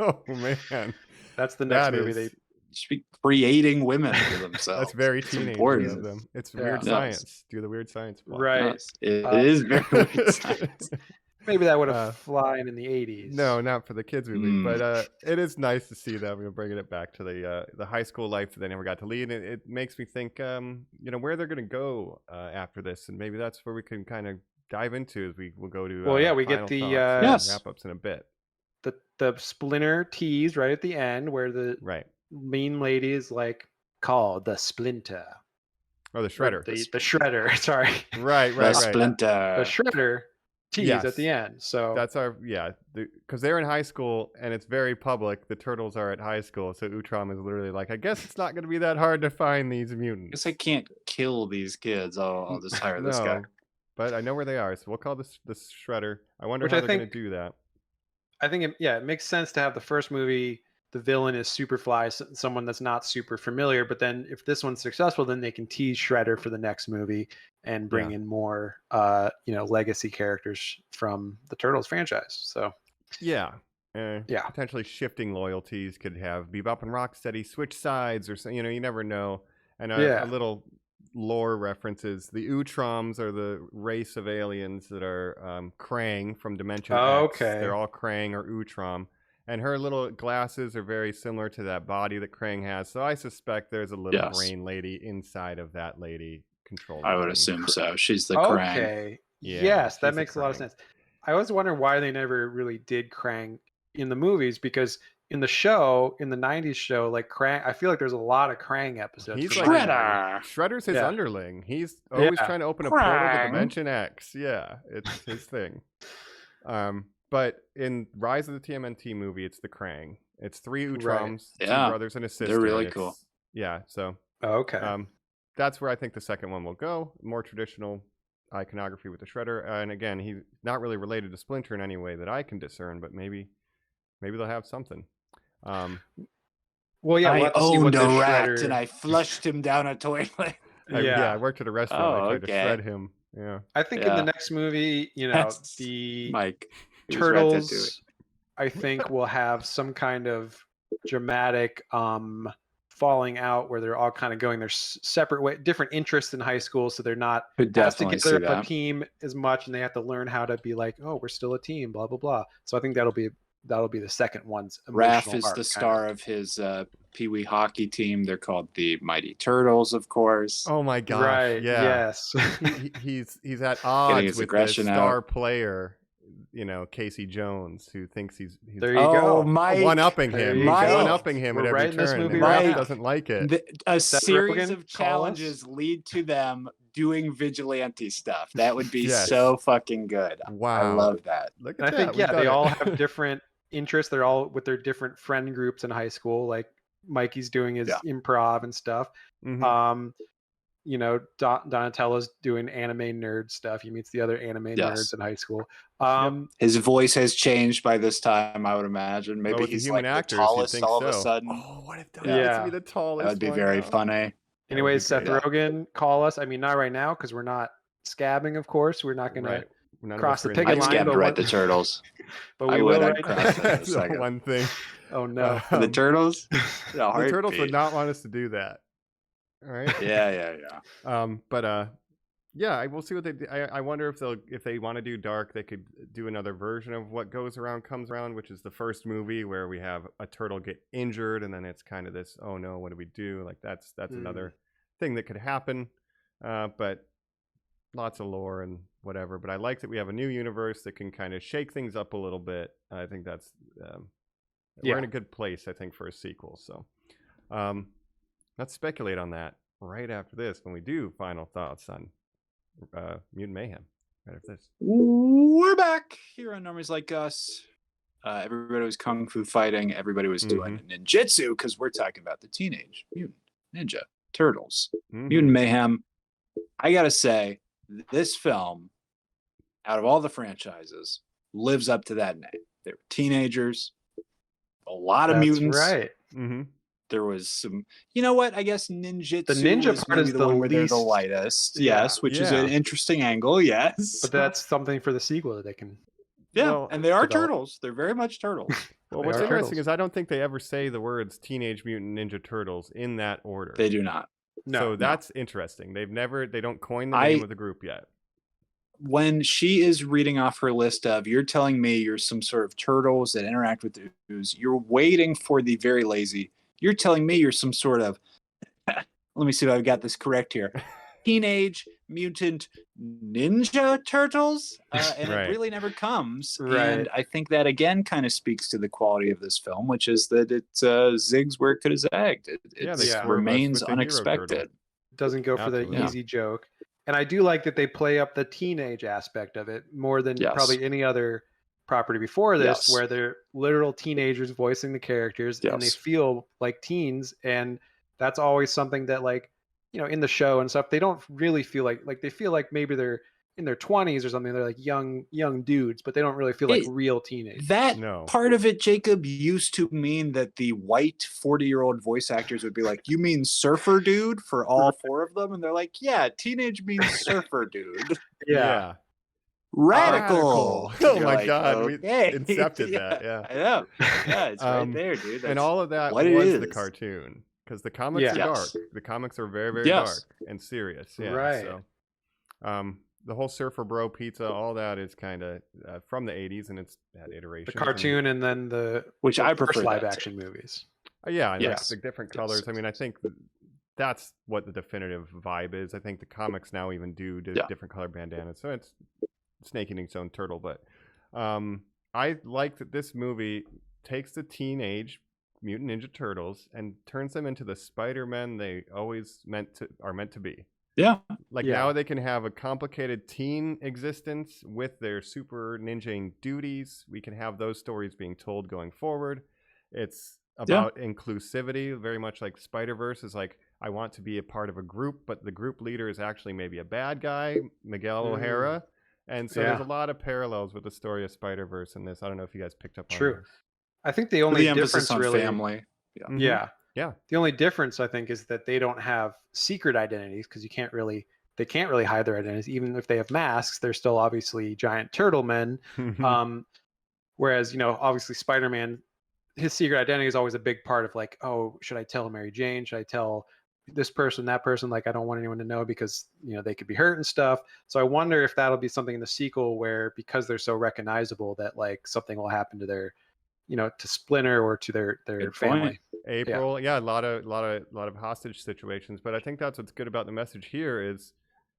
Oh man, that's the next movie. They should be creating women for themselves. That's very teenage of them. It's weird science. Do the weird science plot. Right. It is very weird science. Maybe that would have flying in the 80s. No, not for the kids movie, but it is nice to see them bringing it back to the high school life that they never got to lead. And it makes me think, where they're going to go after this, and maybe that's where we can kind of dive into as we will go to. We get the wrap ups in a bit. The Splinter tease right at the end, where the mean lady is like called the Splinter. Oh, the Shredder. The Shredder. Sorry. Right. Splinter. The Shredder. Tease at the end. So that's our because they're in high school and it's very public. The turtles are at high school, so Utrom is literally like, I guess it's not going to be that hard to find these mutants. I guess I can't kill these kids. I'll just hire this guy. But I know where they are, so we'll call this Shredder. I wonder how they're going to do that. I think it makes sense to have the first movie. The villain is Superfly, someone that's not super familiar. But then if this one's successful, then they can tease Shredder for the next movie and bring in more, legacy characters from the Turtles franchise. So, potentially shifting loyalties could have Bebop and Rocksteady switch sides, or you never know. And a little lore references: the Utroms are the race of aliens that are Krang from Dimension X. They're all Krang or Utrom. And her little glasses are very similar to that body that Krang has. So I suspect there's a little brain lady inside of that lady controlling. I would assume so. She's the Krang. Okay. Yeah, yes, that makes a lot of sense. I always wonder why they never really did Krang in the movies, because in the show, in the 90s show, like Krang, I feel like there's a lot of Krang episodes. He's from like my memory. Shredder's his Yeah. underling. He's always Yeah. trying to open a portal to Krang. Dimension X. Yeah, it's his thing. But in Rise of the TMNT movie, it's the Krang. It's 3 Utroms, 2 brothers and a sister. They're really and cool. Yeah, so Okay. that's where I think the second one will go. More traditional iconography with the Shredder. And again, he's not really related to Splinter in any way that I can discern, but maybe they'll have something. Well, yeah, I we'll have to see owned what a this rat Shredder... and I flushed him down a toilet. I worked at a restaurant. Oh, I tried to okay. shred him. Yeah. I think in the next movie, you know, That's the Mike. Turtles, I think, will have some kind of dramatic falling out where they're all kind of going their separate way, different interests in high school, so they're not as together a team as much, and they have to learn how to be like, oh, we're still a team, blah blah blah. So I think that'll be the second one's. Raph is the star of his Pee Wee hockey team. They're called the Mighty Turtles, of course. Oh my gosh! Right? Yeah. Yes. he's at odds with the star player. You know, Casey Jones, who thinks he's there you go, Mike, one-upping him, one-upping him at every turn, and Mike doesn't like it. A series of challenges lead to them doing vigilante stuff. That would be so fucking good. Wow, I love that. Look at I think they all have different interests. They're all with their different friend groups in high school. Like Mikey's doing his improv and stuff. Mm-hmm. You know, Donatello's doing anime nerd stuff. He meets the other anime nerds in high school. His voice has changed by this time, I would imagine. Maybe he's like actors, the tallest all of a sudden. Oh, what if to be the tallest? That would be very funny. Anyways, Seth Rogen, call us. I mean, not right now because we're not scabbing, of course. We're not going to cross the picket line. I'd right the Turtles. But we will right That's the one thing. Oh, no. The Turtles? The Turtles would not want us to do that. All right. Yeah. Yeah, we'll see what they do. I wonder if they want to do dark, they could do another version of What Goes Around Comes Around, which is the first movie where we have a turtle get injured, and then it's kind of this, oh no, what do we do? Like that's another thing that could happen. But lots of lore and whatever. But I like that we have a new universe that can kind of shake things up a little bit. I think that's we're in a good place, I think, for a sequel. So let's speculate on that right after this when we do final thoughts on Mutant Mayhem. Right after this. We're back here on Normies Like Us. Everybody was kung fu fighting. Everybody was doing ninjutsu because we're talking about the Teenage Mutant Ninja Turtles. Mutant Mayhem. I gotta say, this film, out of all the franchises, lives up to that name. They were teenagers, a lot of mutants. Right. There was some, you know what? I guess ninjutsu. The ninja part is the one where they're least the lightest. Yes, which is an interesting angle. Yes, but that's something for the sequel that they can. Yeah, well, and they are turtles. They're very much turtles. Well, what's interesting is I don't think they ever say the words Teenage Mutant Ninja Turtles in that order. They do not. No, so that's interesting. They don't coin the name of the group yet. When she is reading off her list of, you're telling me you're some sort of turtles that interact with the ooze, you're waiting for the very lazy. You're telling me you're some sort of, let me see if I've got this correct here, Teenage Mutant Ninja Turtles? And it really never comes. And I think that, again, kind of speaks to the quality of this film, which is that it zigs where it could have zagged. It remains unexpected. It doesn't go for the easy joke. And I do like that they play up the teenage aspect of it more than probably any other property before this, where they're literal teenagers voicing the characters and they feel like teens. And that's always something that, like, you know, in the show and stuff, they don't really feel like they feel like maybe they're in their 20s or something. They're like young dudes, but they don't really feel like real teenagers. That part of it, Jacob, used to mean that the white 40-year-old voice actors would be like, you mean surfer dude for all four of them? And they're like, yeah, teenage means surfer dude. Yeah. Radical. Oh my God, we incepted that. Yeah, I know. Yeah, it's right there, dude. And all of that was the cartoon, because the comics are dark. The comics are very, very dark and serious. Yeah, right. So, the whole Surfer Bro pizza, all that is kind of from the 80s, and it's that iteration. The cartoon and then which I prefer live action movies. Yeah, and the different colors. I mean, I think that's what the definitive vibe is. I think the comics now even do different color bandanas, so it's snake eating its own turtle. But I like that this movie takes the Teenage Mutant Ninja Turtles and turns them into the Spider-Men they always are meant to be. Yeah. Like now they can have a complicated teen existence with their super ninjaing duties. We can have those stories being told going forward. It's about inclusivity, very much like Spider-Verse is like, I want to be a part of a group, but the group leader is actually maybe a bad guy, Miguel O'Hara. And so there's a lot of parallels with the story of Spider-Verse in this. I don't know if you guys picked up on this. I think the only emphasis difference on really family. Yeah. The only difference I think is that they don't have secret identities because they can't really hide their identities. Even if they have masks, they're still obviously giant turtle men. Whereas, obviously Spider-Man, his secret identity is always a big part of like, oh, should I tell Mary Jane? Should I tell this person, that person? Like, I don't want anyone to know because, they could be hurt and stuff. So I wonder if that'll be something in the sequel where, because they're so recognizable, that like something will happen to their, to Splinter or to their family. April, a lot of hostage situations. But I think that's what's good about the message here is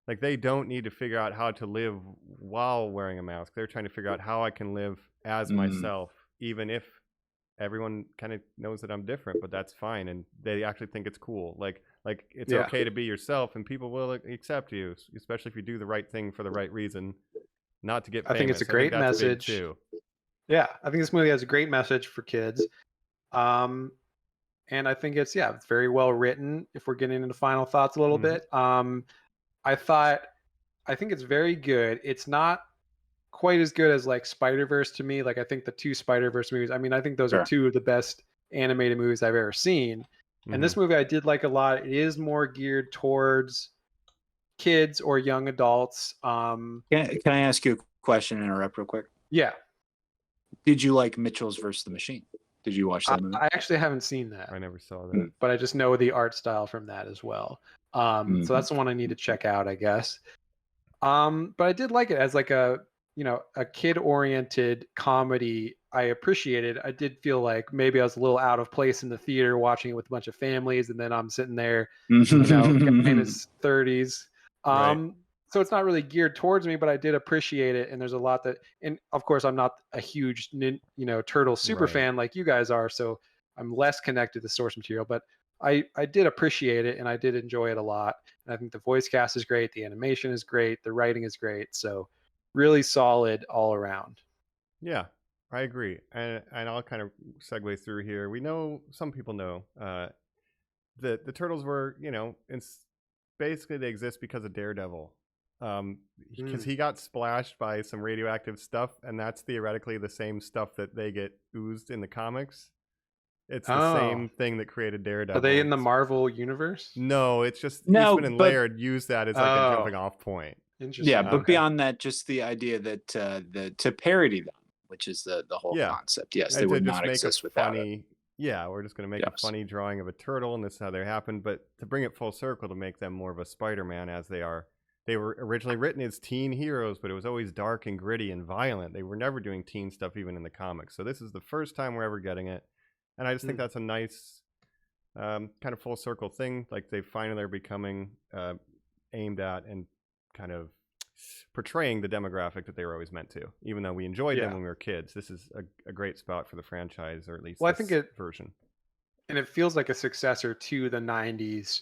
like they don't need to figure out how to live while wearing a mask. They're trying to figure out how I can live as myself, even if everyone kind of knows that I'm different, but that's fine. And they actually think it's cool. Like it's okay to be yourself and people will accept you, especially if you do the right thing for the right reason, not to get famous. I think it's a great message too. Yeah, I think this movie has a great message for kids. And I think it's very well written. If we're getting into final thoughts a little bit, I think it's very good. It's not quite as good as like Spider-Verse to me. Like I think the two Spider-Verse movies, I think those are two of the best animated movies I've ever seen. And this movie I did like a lot. It is more geared towards kids or young adults. Can I ask you a question and interrupt real quick? Yeah. Did you like Mitchell's vs. the Machine? Did you watch that movie? I actually haven't seen that. I never saw that. But I just know the art style from that as well. So that's the one I need to check out, I guess. But I did like it as like a kid-oriented comedy. I appreciated. I did feel like maybe I was a little out of place in the theater watching it with a bunch of families, and then I'm sitting there, in his 30s. So it's not really geared towards me, but I did appreciate it. And there's a lot that, and of course I'm not a huge, Turtle super fan like you guys are. So I'm less connected to source material, but I did appreciate it and I did enjoy it a lot. And I think the voice cast is great. The animation is great. The writing is great. So really solid all around. Yeah, I agree. And I'll kind of segue through here. We know, some people know, that the Turtles were, basically they exist because of Daredevil. Because he got splashed by some radioactive stuff, and that's theoretically the same stuff that they get oozed in the comics. It's the same thing that created Daredevil. Are they in the Marvel universe? No, it's just Eastman and Laird use that as like a jumping off point. Interesting. Yeah, but beyond that, just the idea that to parody them, which is the whole concept. Yes, they would not exist without it. Yeah, we're just going to make a funny drawing of a turtle, and this is how they happen. But to bring it full circle, to make them more of a Spider-Man as they are. They were originally written as teen heroes, but it was always dark and gritty and violent. They were never doing teen stuff, even in the comics. So this is the first time we're ever getting it. And I just think that's a nice kind of full circle thing. Like they finally are becoming aimed at and kind of portraying the demographic that they were always meant to. Even though we enjoyed them when we were kids, this is a great spot for the franchise, or at least I think version. And it feels like a successor to the 90s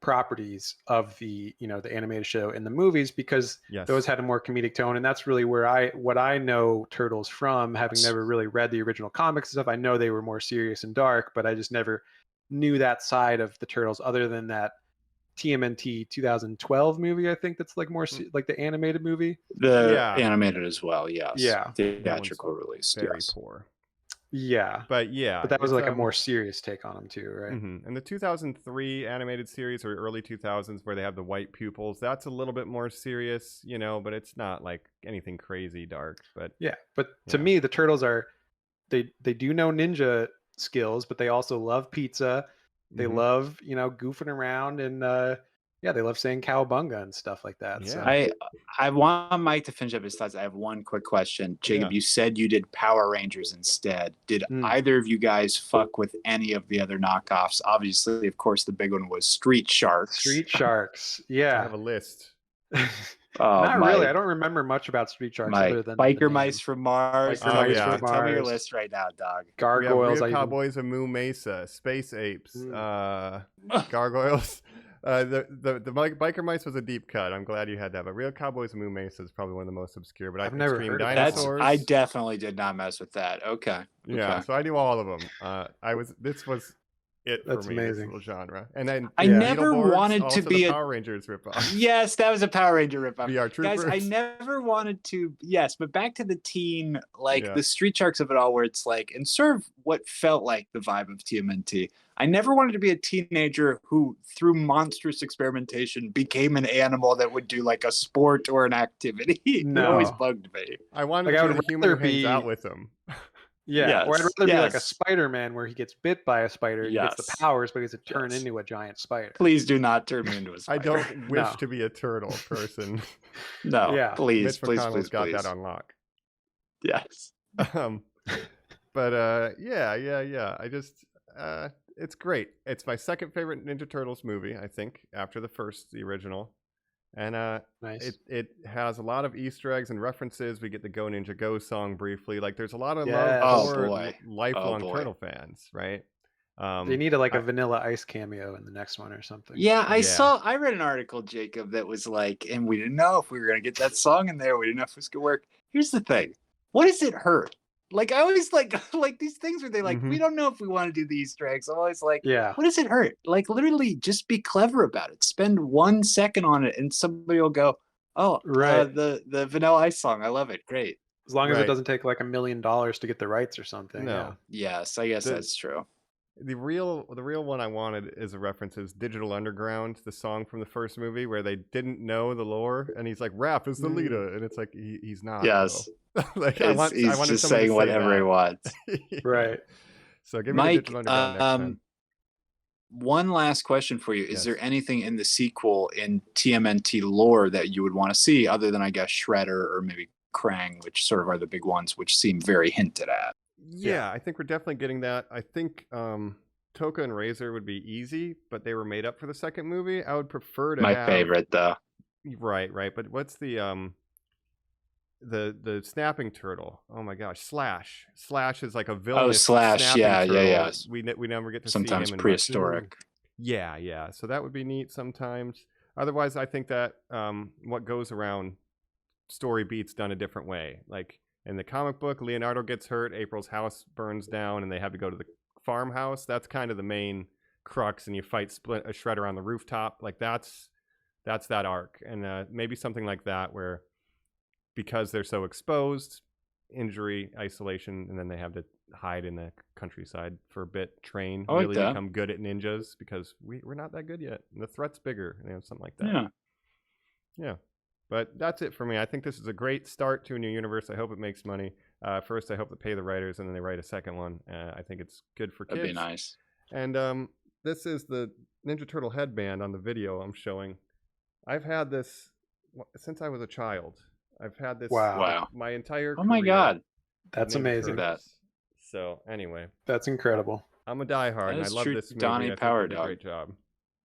properties of the the animated show and the movies, because those had a more comedic tone, and that's really where what I know Turtles from, having never really read the original comics and stuff. I know they were more serious and dark, but I just never knew that side of the Turtles other than that TMNT 2012 movie. I think that's like more like the animated movie. Animated as well, yes. Yeah, theatrical release. Very poor. Yeah, but that was like a more serious take on them too, right? And the 2003 animated series, or early 2000s, where they have the white pupils, that's a little bit more serious, but it's not like anything crazy dark. But to me, the Turtles are they do know ninja skills, but they also love pizza. They love goofing around, and they love saying cowabunga and stuff like that. Yeah. So. I want Mike to finish up his thoughts. I have one quick question. Jacob, you said you did Power Rangers instead. Did either of you guys fuck with any of the other knockoffs? Obviously, of course, the big one was Street Sharks. Street Sharks, yeah. I have a list. Not really. I don't remember much about Street Sharks other than Biker Mice from Mars. Biker Mice from Tell me your Mars. list right now, dog. Gargoyles. Real Cowboys of Moo Mesa, Space Apes, Gargoyles. The Biker Mice was a deep cut. I'm glad you had that. But Real Cowboys of Moo Mesa is probably one of the most obscure. But I've never heard of Dinosaurs. I definitely did not mess with that. Okay. Yeah, so I do all of them. This was it for That's me. amazing. This little genre. And then I never wanted to be a Power Rangers ripoff. Yes, that was a Power Ranger ripoff. VR Troopers. Guys, I never wanted to. Yes, but back to the teen, the Street Sharks of it all, where it's like, and sort of what felt like the vibe of TMNT. I never wanted to be a teenager who, through monstrous experimentation, became an animal that would do like a sport or an activity. No. It always bugged me. I wanted to be the human who hangs out with them. Yeah, or I'd rather be like a Spider-Man where he gets bit by a spider, he gets the powers, but he gets to turn into a giant spider. Please do not turn me into a spider. I don't wish to be a turtle person. No, please, Mitch please, McConnell's please, got please. that on lock. Yes. But yeah. I just it's great. It's my second favorite Ninja Turtles movie, I think, after the original. And nice. It has a lot of Easter eggs and references. We get the Go Ninja Go song briefly. Like there's a lot of love for lifelong Turtle fans, right? They need a Vanilla Ice cameo in the next one or something. Yeah, I read an article, Jacob, that was like, and we didn't know if we were gonna get that song in there. We didn't know if it was gonna work. Here's the thing. What does it hurt? Like I always like these things where they we don't know if we want to do the Easter eggs. I'm always like, what does it hurt? Like literally just be clever about it. Spend 1 second on it and somebody will go, oh, the Vanilla Ice song. I love it. Great. As long as it doesn't take like $1 million to get the rights or something. No. Yeah. Yes, I guess that's true. The real one I wanted is a reference is Digital Underground, the song from the first movie where they didn't know the lore, and he's like, Raph is the leader, and it's like he's not. Yes. Like he's just saying whatever he wants. Right. So give me Mike, the Digital Underground next time. One last question for you. Is there anything in the sequel in TMNT lore that you would want to see other than, I guess, Shredder or maybe Krang, which sort of are the big ones, which seem very hinted at? Yeah, I think we're definitely getting that. I think Toka and Razor would be easy, but they were made up for the second movie. I would prefer to have... favorite, though. Right. But what's the snapping turtle? Oh my gosh, Slash. Slash is like a villain. Oh, Slash. Yeah. We never get to sometimes see him. Prehistoric. Yeah. So that would be neat sometimes. Otherwise, I think that what goes around story beats done a different way. Like in the comic book, Leonardo gets hurt, April's house burns down, and they have to go to the farmhouse. That's kind of the main crux, and you fight a Shredder on the rooftop. Like that's that arc, and maybe something like that where because they're so exposed, injury, isolation, and then they have to hide in the countryside for a bit, train, really become good at ninjas because we're not that good yet, and the threat's bigger, something like that. Yeah. But that's it for me. I think this is a great start to a new universe. I hope it makes money. First, I hope they pay the writers, and then they write a second one. I think it's good for kids. That'd be nice. And this is the Ninja Turtle headband on the video I'm showing. I've had this since I was a child. I've had this my entire career. Oh my God. That's amazing. So anyway. That's incredible. I'm a diehard, and I love this movie. Donnie Power Dog. Great job.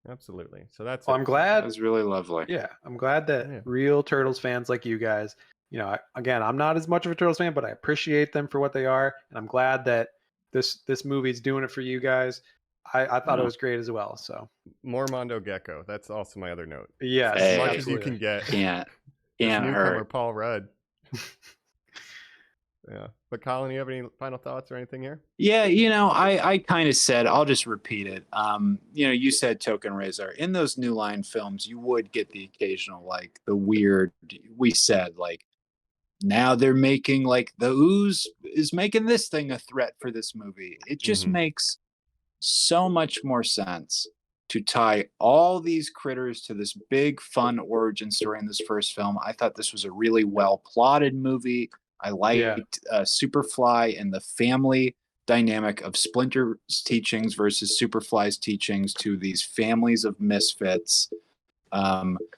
Absolutely. So that's I'm glad. That was really lovely. Yeah. I'm glad that real Turtles fans like you guys, again, I'm not as much of a Turtles fan, but I appreciate them for what they are. And I'm glad that this movie's doing it for you guys. I thought it was great as well. So more Mondo Gecko. That's also my other note. Yeah. As much as you can get. Can't hurt. Paul Rudd. Yeah. But Colin, you have any final thoughts or anything here? Yeah, I kind of said, I'll just repeat it. You said Token Razor. In those New Line films, you would get the occasional, the weird, we said, now they're making, the Ooze is making this thing a threat for this movie. It just makes so much more sense to tie all these critters to this big, fun origin story in this first film. I thought this was a really well-plotted movie. I liked Superfly and the family dynamic of Splinter's teachings versus Superfly's teachings to these families of misfits,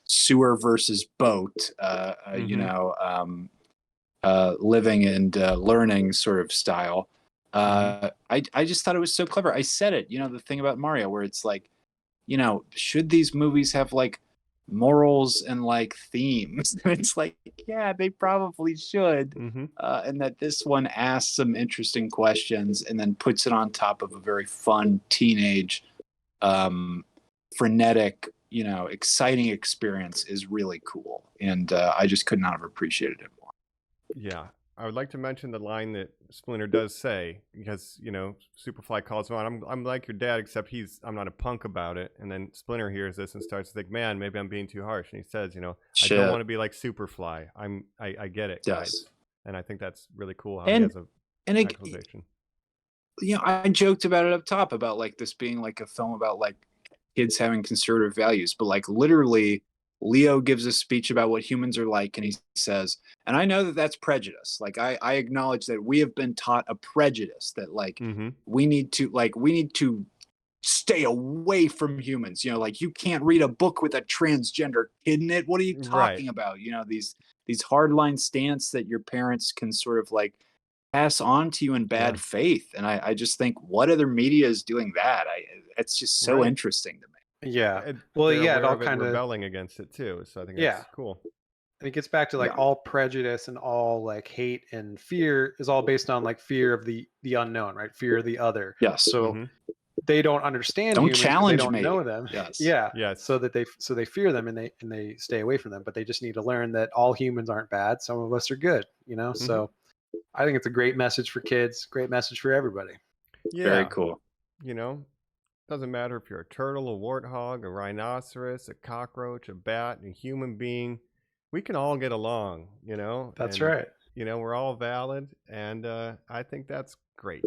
sewer versus boat, living and learning sort of style. I just thought it was so clever. I said it, the thing about Mario where it's should these movies have morals and like themes. It's like, yeah, they probably should. And that this one asks some interesting questions and then puts it on top of a very fun teenage, frenetic, exciting experience is really cool. And I just could not have appreciated it more. Yeah. I would like to mention the line that Splinter does say, because, Superfly calls him on. I'm like your dad, except I'm not a punk about it. And then Splinter hears this and starts to think, man, maybe I'm being too harsh. And he says, I don't want to be like Superfly. I get it, guys. And I think that's really cool how he has a actualization. I joked about it up top about like this being like a film about like kids having conservative values, but like literally Leo gives a speech about what humans are like, and he says, and I know that that's prejudice. Like I acknowledge that we have been taught a prejudice that like we need to stay away from humans. Like you can't read a book with a transgender kid in it. What are you talking about? These hardline stance that your parents can sort of like pass on to you in bad faith. And I just think, what other media is doing that? It's just so interesting to me. Yeah. Well, it all kind of rebelling against it too. So I think that's cool. And it gets back to like all prejudice and all like hate and fear is all based on like fear of the unknown, right? Fear of the other. Yes. So they don't understand don't humans, challenge they don't me. know them. Yes. Yeah. Yes. So they fear them and they stay away from them, but they just need to learn that all humans aren't bad. Some of us are good, So I think it's a great message for kids, great message for everybody. Yeah. Very cool. Doesn't matter if you're a turtle, a warthog, a rhinoceros, a cockroach, a bat, a human being. We can all get along, That's right. We're all valid. And I think that's great.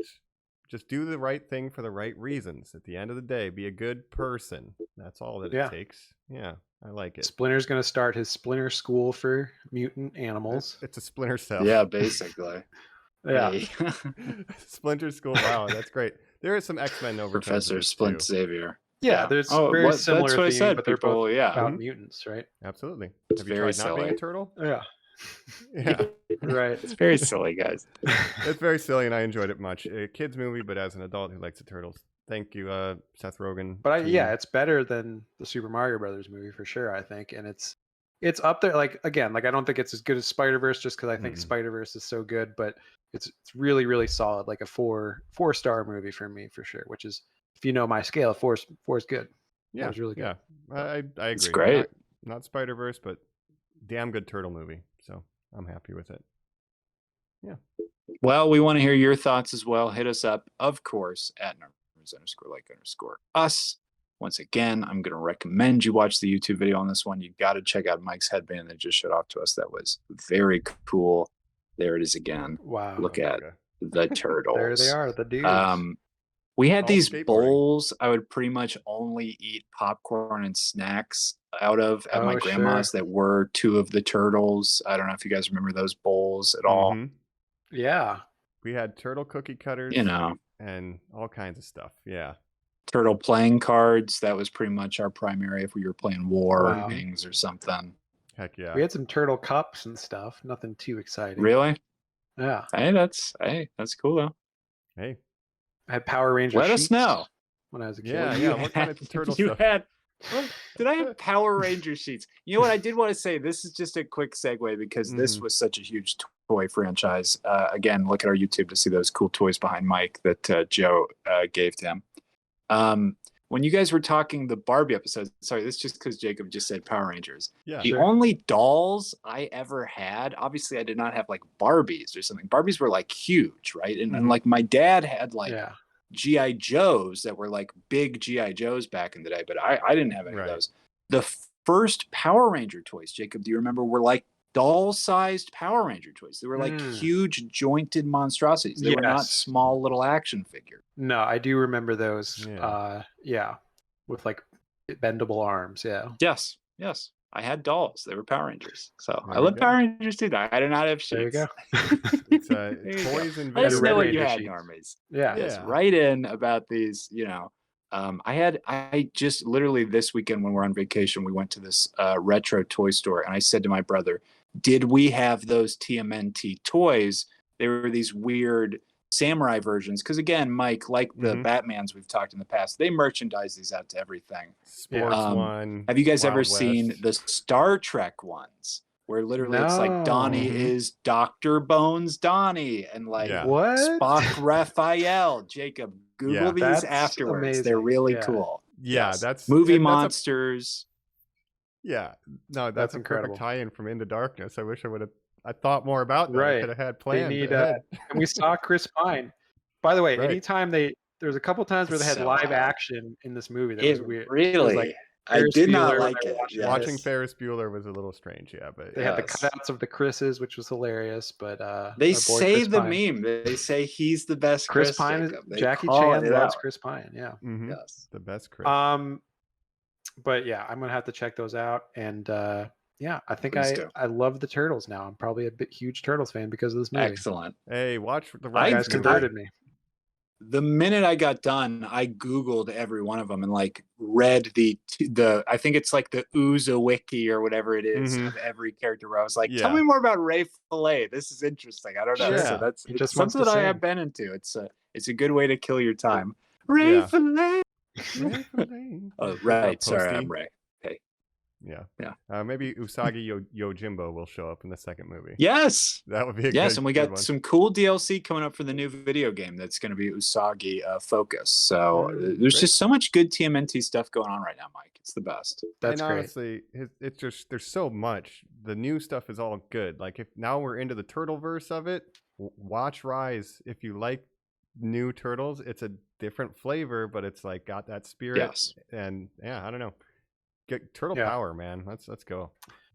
Just do the right thing for the right reasons. At the end of the day, be a good person. That's all that it takes. Yeah, I like it. Splinter's going to start his Splinter School for Mutant Animals. It's a Splinter cell. Yeah, basically. Yeah. Splinter School. Wow, that's great. There is some X-Men over Professor Splint Xavier. Yeah, there's very similar that's what themes, I said, but they're people, both about mutants, right? Absolutely. It's Have you very tried not being a turtle? Yeah. Yeah. Right. It's very silly, guys. It's very silly, and I enjoyed it much. A kid's movie, but as an adult who likes the turtles. Thank you, Seth Rogen. But it's better than the Super Mario Brothers movie for sure, I think. And it's up there. Like, again, like I don't think it's as good as Spider-Verse just because I think Spider-Verse is so good, but it's really, really solid. Like a four-star movie for me for sure, which is, if you know my scale, four is good. Yeah, it was really good. Yeah, I agree. It's great. Not Spider-Verse, but damn good turtle movie. So I'm happy with it. Yeah. Well, we want to hear your thoughts as well. Hit us up, of course, at Normies_like_us. Once again, I'm going to recommend you watch the YouTube video on this one. You got to check out Mike's headband that just showed off to us. That was very cool. There it is again. Wow. Look at the turtles. There they are, the dudes. We had these bowls I would pretty much only eat popcorn and snacks out of at my grandma's that were two of the turtles. I don't know if you guys remember those bowls at all. Yeah. We had turtle cookie cutters, and all kinds of stuff. Yeah. Turtle playing cards. That was pretty much our primary if we were playing war or things or something. Heck yeah. We had some turtle cups and stuff. Nothing too exciting. Really? Yeah. Hey, that's cool though. Hey. I had Power Ranger Let sheets us know. when I was a kid. Yeah. What kind of turtle you stuff? Did I have Power Ranger sheets? You know what? I did want to say, this is just a quick segue because this was such a huge toy franchise. Again, look at our YouTube to see those cool toys behind Mike that Joe gave to him. When you guys were talking the Barbie episode, sorry, this is just because Jacob just said Power Rangers. Yeah. The only dolls I ever had, obviously I did not have like Barbies or something. Barbies were like huge, right? And like my dad had like G.I. Joes that were like big G.I. Joes back in the day, but I didn't have any of those. The first Power Ranger toys, Jacob, do you remember, were like doll-sized Power Ranger toys. They were like huge jointed monstrosities. They were not small little action figures. No, I do remember those. With like bendable arms. Yeah. Yes. I had dolls. They were Power Rangers. So I love Power Rangers too. I did not have sheets. There you go. It's toys and I just know what you Ranger had, sheets. Normies. Yeah. Yes, right in about these, I just literally this weekend when we're on vacation, we went to this retro toy store and I said to my brother, did we have those TMNT toys? They were these weird samurai versions. Because again, Mike, like the Batmans we've talked in the past, they merchandise these out to everything. Sports one. Have you guys Wild ever West. seen the Star Trek ones? Where literally it's like Donnie is Dr. Bones Donnie and like what? Spock Raphael. Jacob, Google these afterwards. Amazing. They're really cool. Yeah, that's movie monsters. Yeah, no, that's incredible. Perfect tie-in from Into Darkness. I wish I thought more about that. Right. I could have had plans. They need, and we saw Chris Pine. By the way, anytime there's a couple times where they had live action in this movie that was weird. Really? It was like, I did not like it. Watching Ferris Bueller was a little strange, but they had the cutouts of the Chris's, which was hilarious. But they say the meme. They say he's the best. Chris Pine. Jackie Chan loves Chris Pine. Yeah. Yes, the best Chris. But yeah, I'm gonna have to check those out. And yeah, I think I love the Turtles now. I'm probably a huge Turtles fan because of this movie. Excellent. Hey, watch the guys converted me. The minute I got done, I Googled every one of them and like read the I think it's like the Ooza wiki or whatever it is of every character. Where I was like, tell me more about Ray Fillet. This is interesting. I don't know. Yeah. So that's just something that I have been into. It's a good way to kill your time. Ray Fillet. Oh right, sorry, I'm Ray. Hey. Yeah. Maybe Usagi Yojimbo will show up in the second movie. Yes. That would be a yes, and we got one. some cool DLC coming up for the new video game that's going to be Usagi focused. So there's just so much good TMNT stuff going on right now, Mike. It's the best. That's and great. Honestly, it's just there's so much. The new stuff is all good. Like if now we're into the Turtleverse of it, watch Rise if you like new Turtles. It's a different flavor, but it's like got that spirit. Yes. And yeah, I don't know. Get Turtle Power, man. Let's go.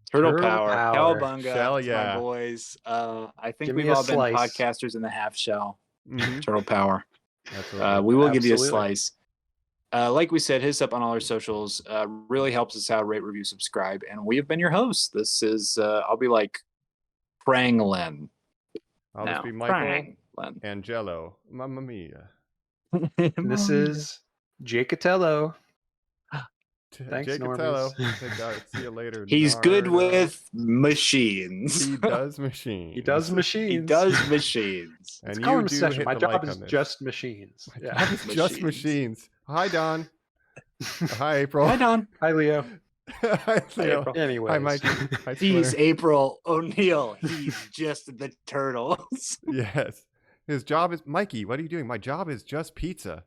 Turtle Power. Cowabunga. Shell, yeah. My boys. I think Give we've me a all been slice. podcasters in the half shell. Turtle Power. Absolutely. We will give you a slice. Like we said, hit us up on all our socials. Really helps us out. Rate, review, subscribe. And we have been your hosts. This is, I'll be like Pranglin. I'll just be Michael Angelo. Mamma mia. And this is Jacatello. Thanks, Jacatello. Normies. See you later. He's good with machines. He does machines. He does machines. He does machines. And call you him a do session. hit My the job like is on this. just machines. Yeah. Just machines. Hi, Don. Hi, April. Hi, Don. Hi, Leo. Hi, Leo. Anyways. Hi, Mikey. Hi, He's Swear. April O'Neil. He's just the Turtles. Yes. His job is Mikey. What are you doing? My job is just pizza.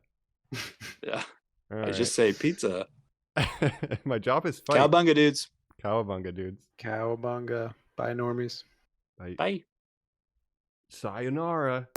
Yeah. All I right. just say pizza. My job is fight. Cowabunga, dudes. Cowabunga, dudes. Cowabunga. Bye, Normies. Bye. Bye. Sayonara.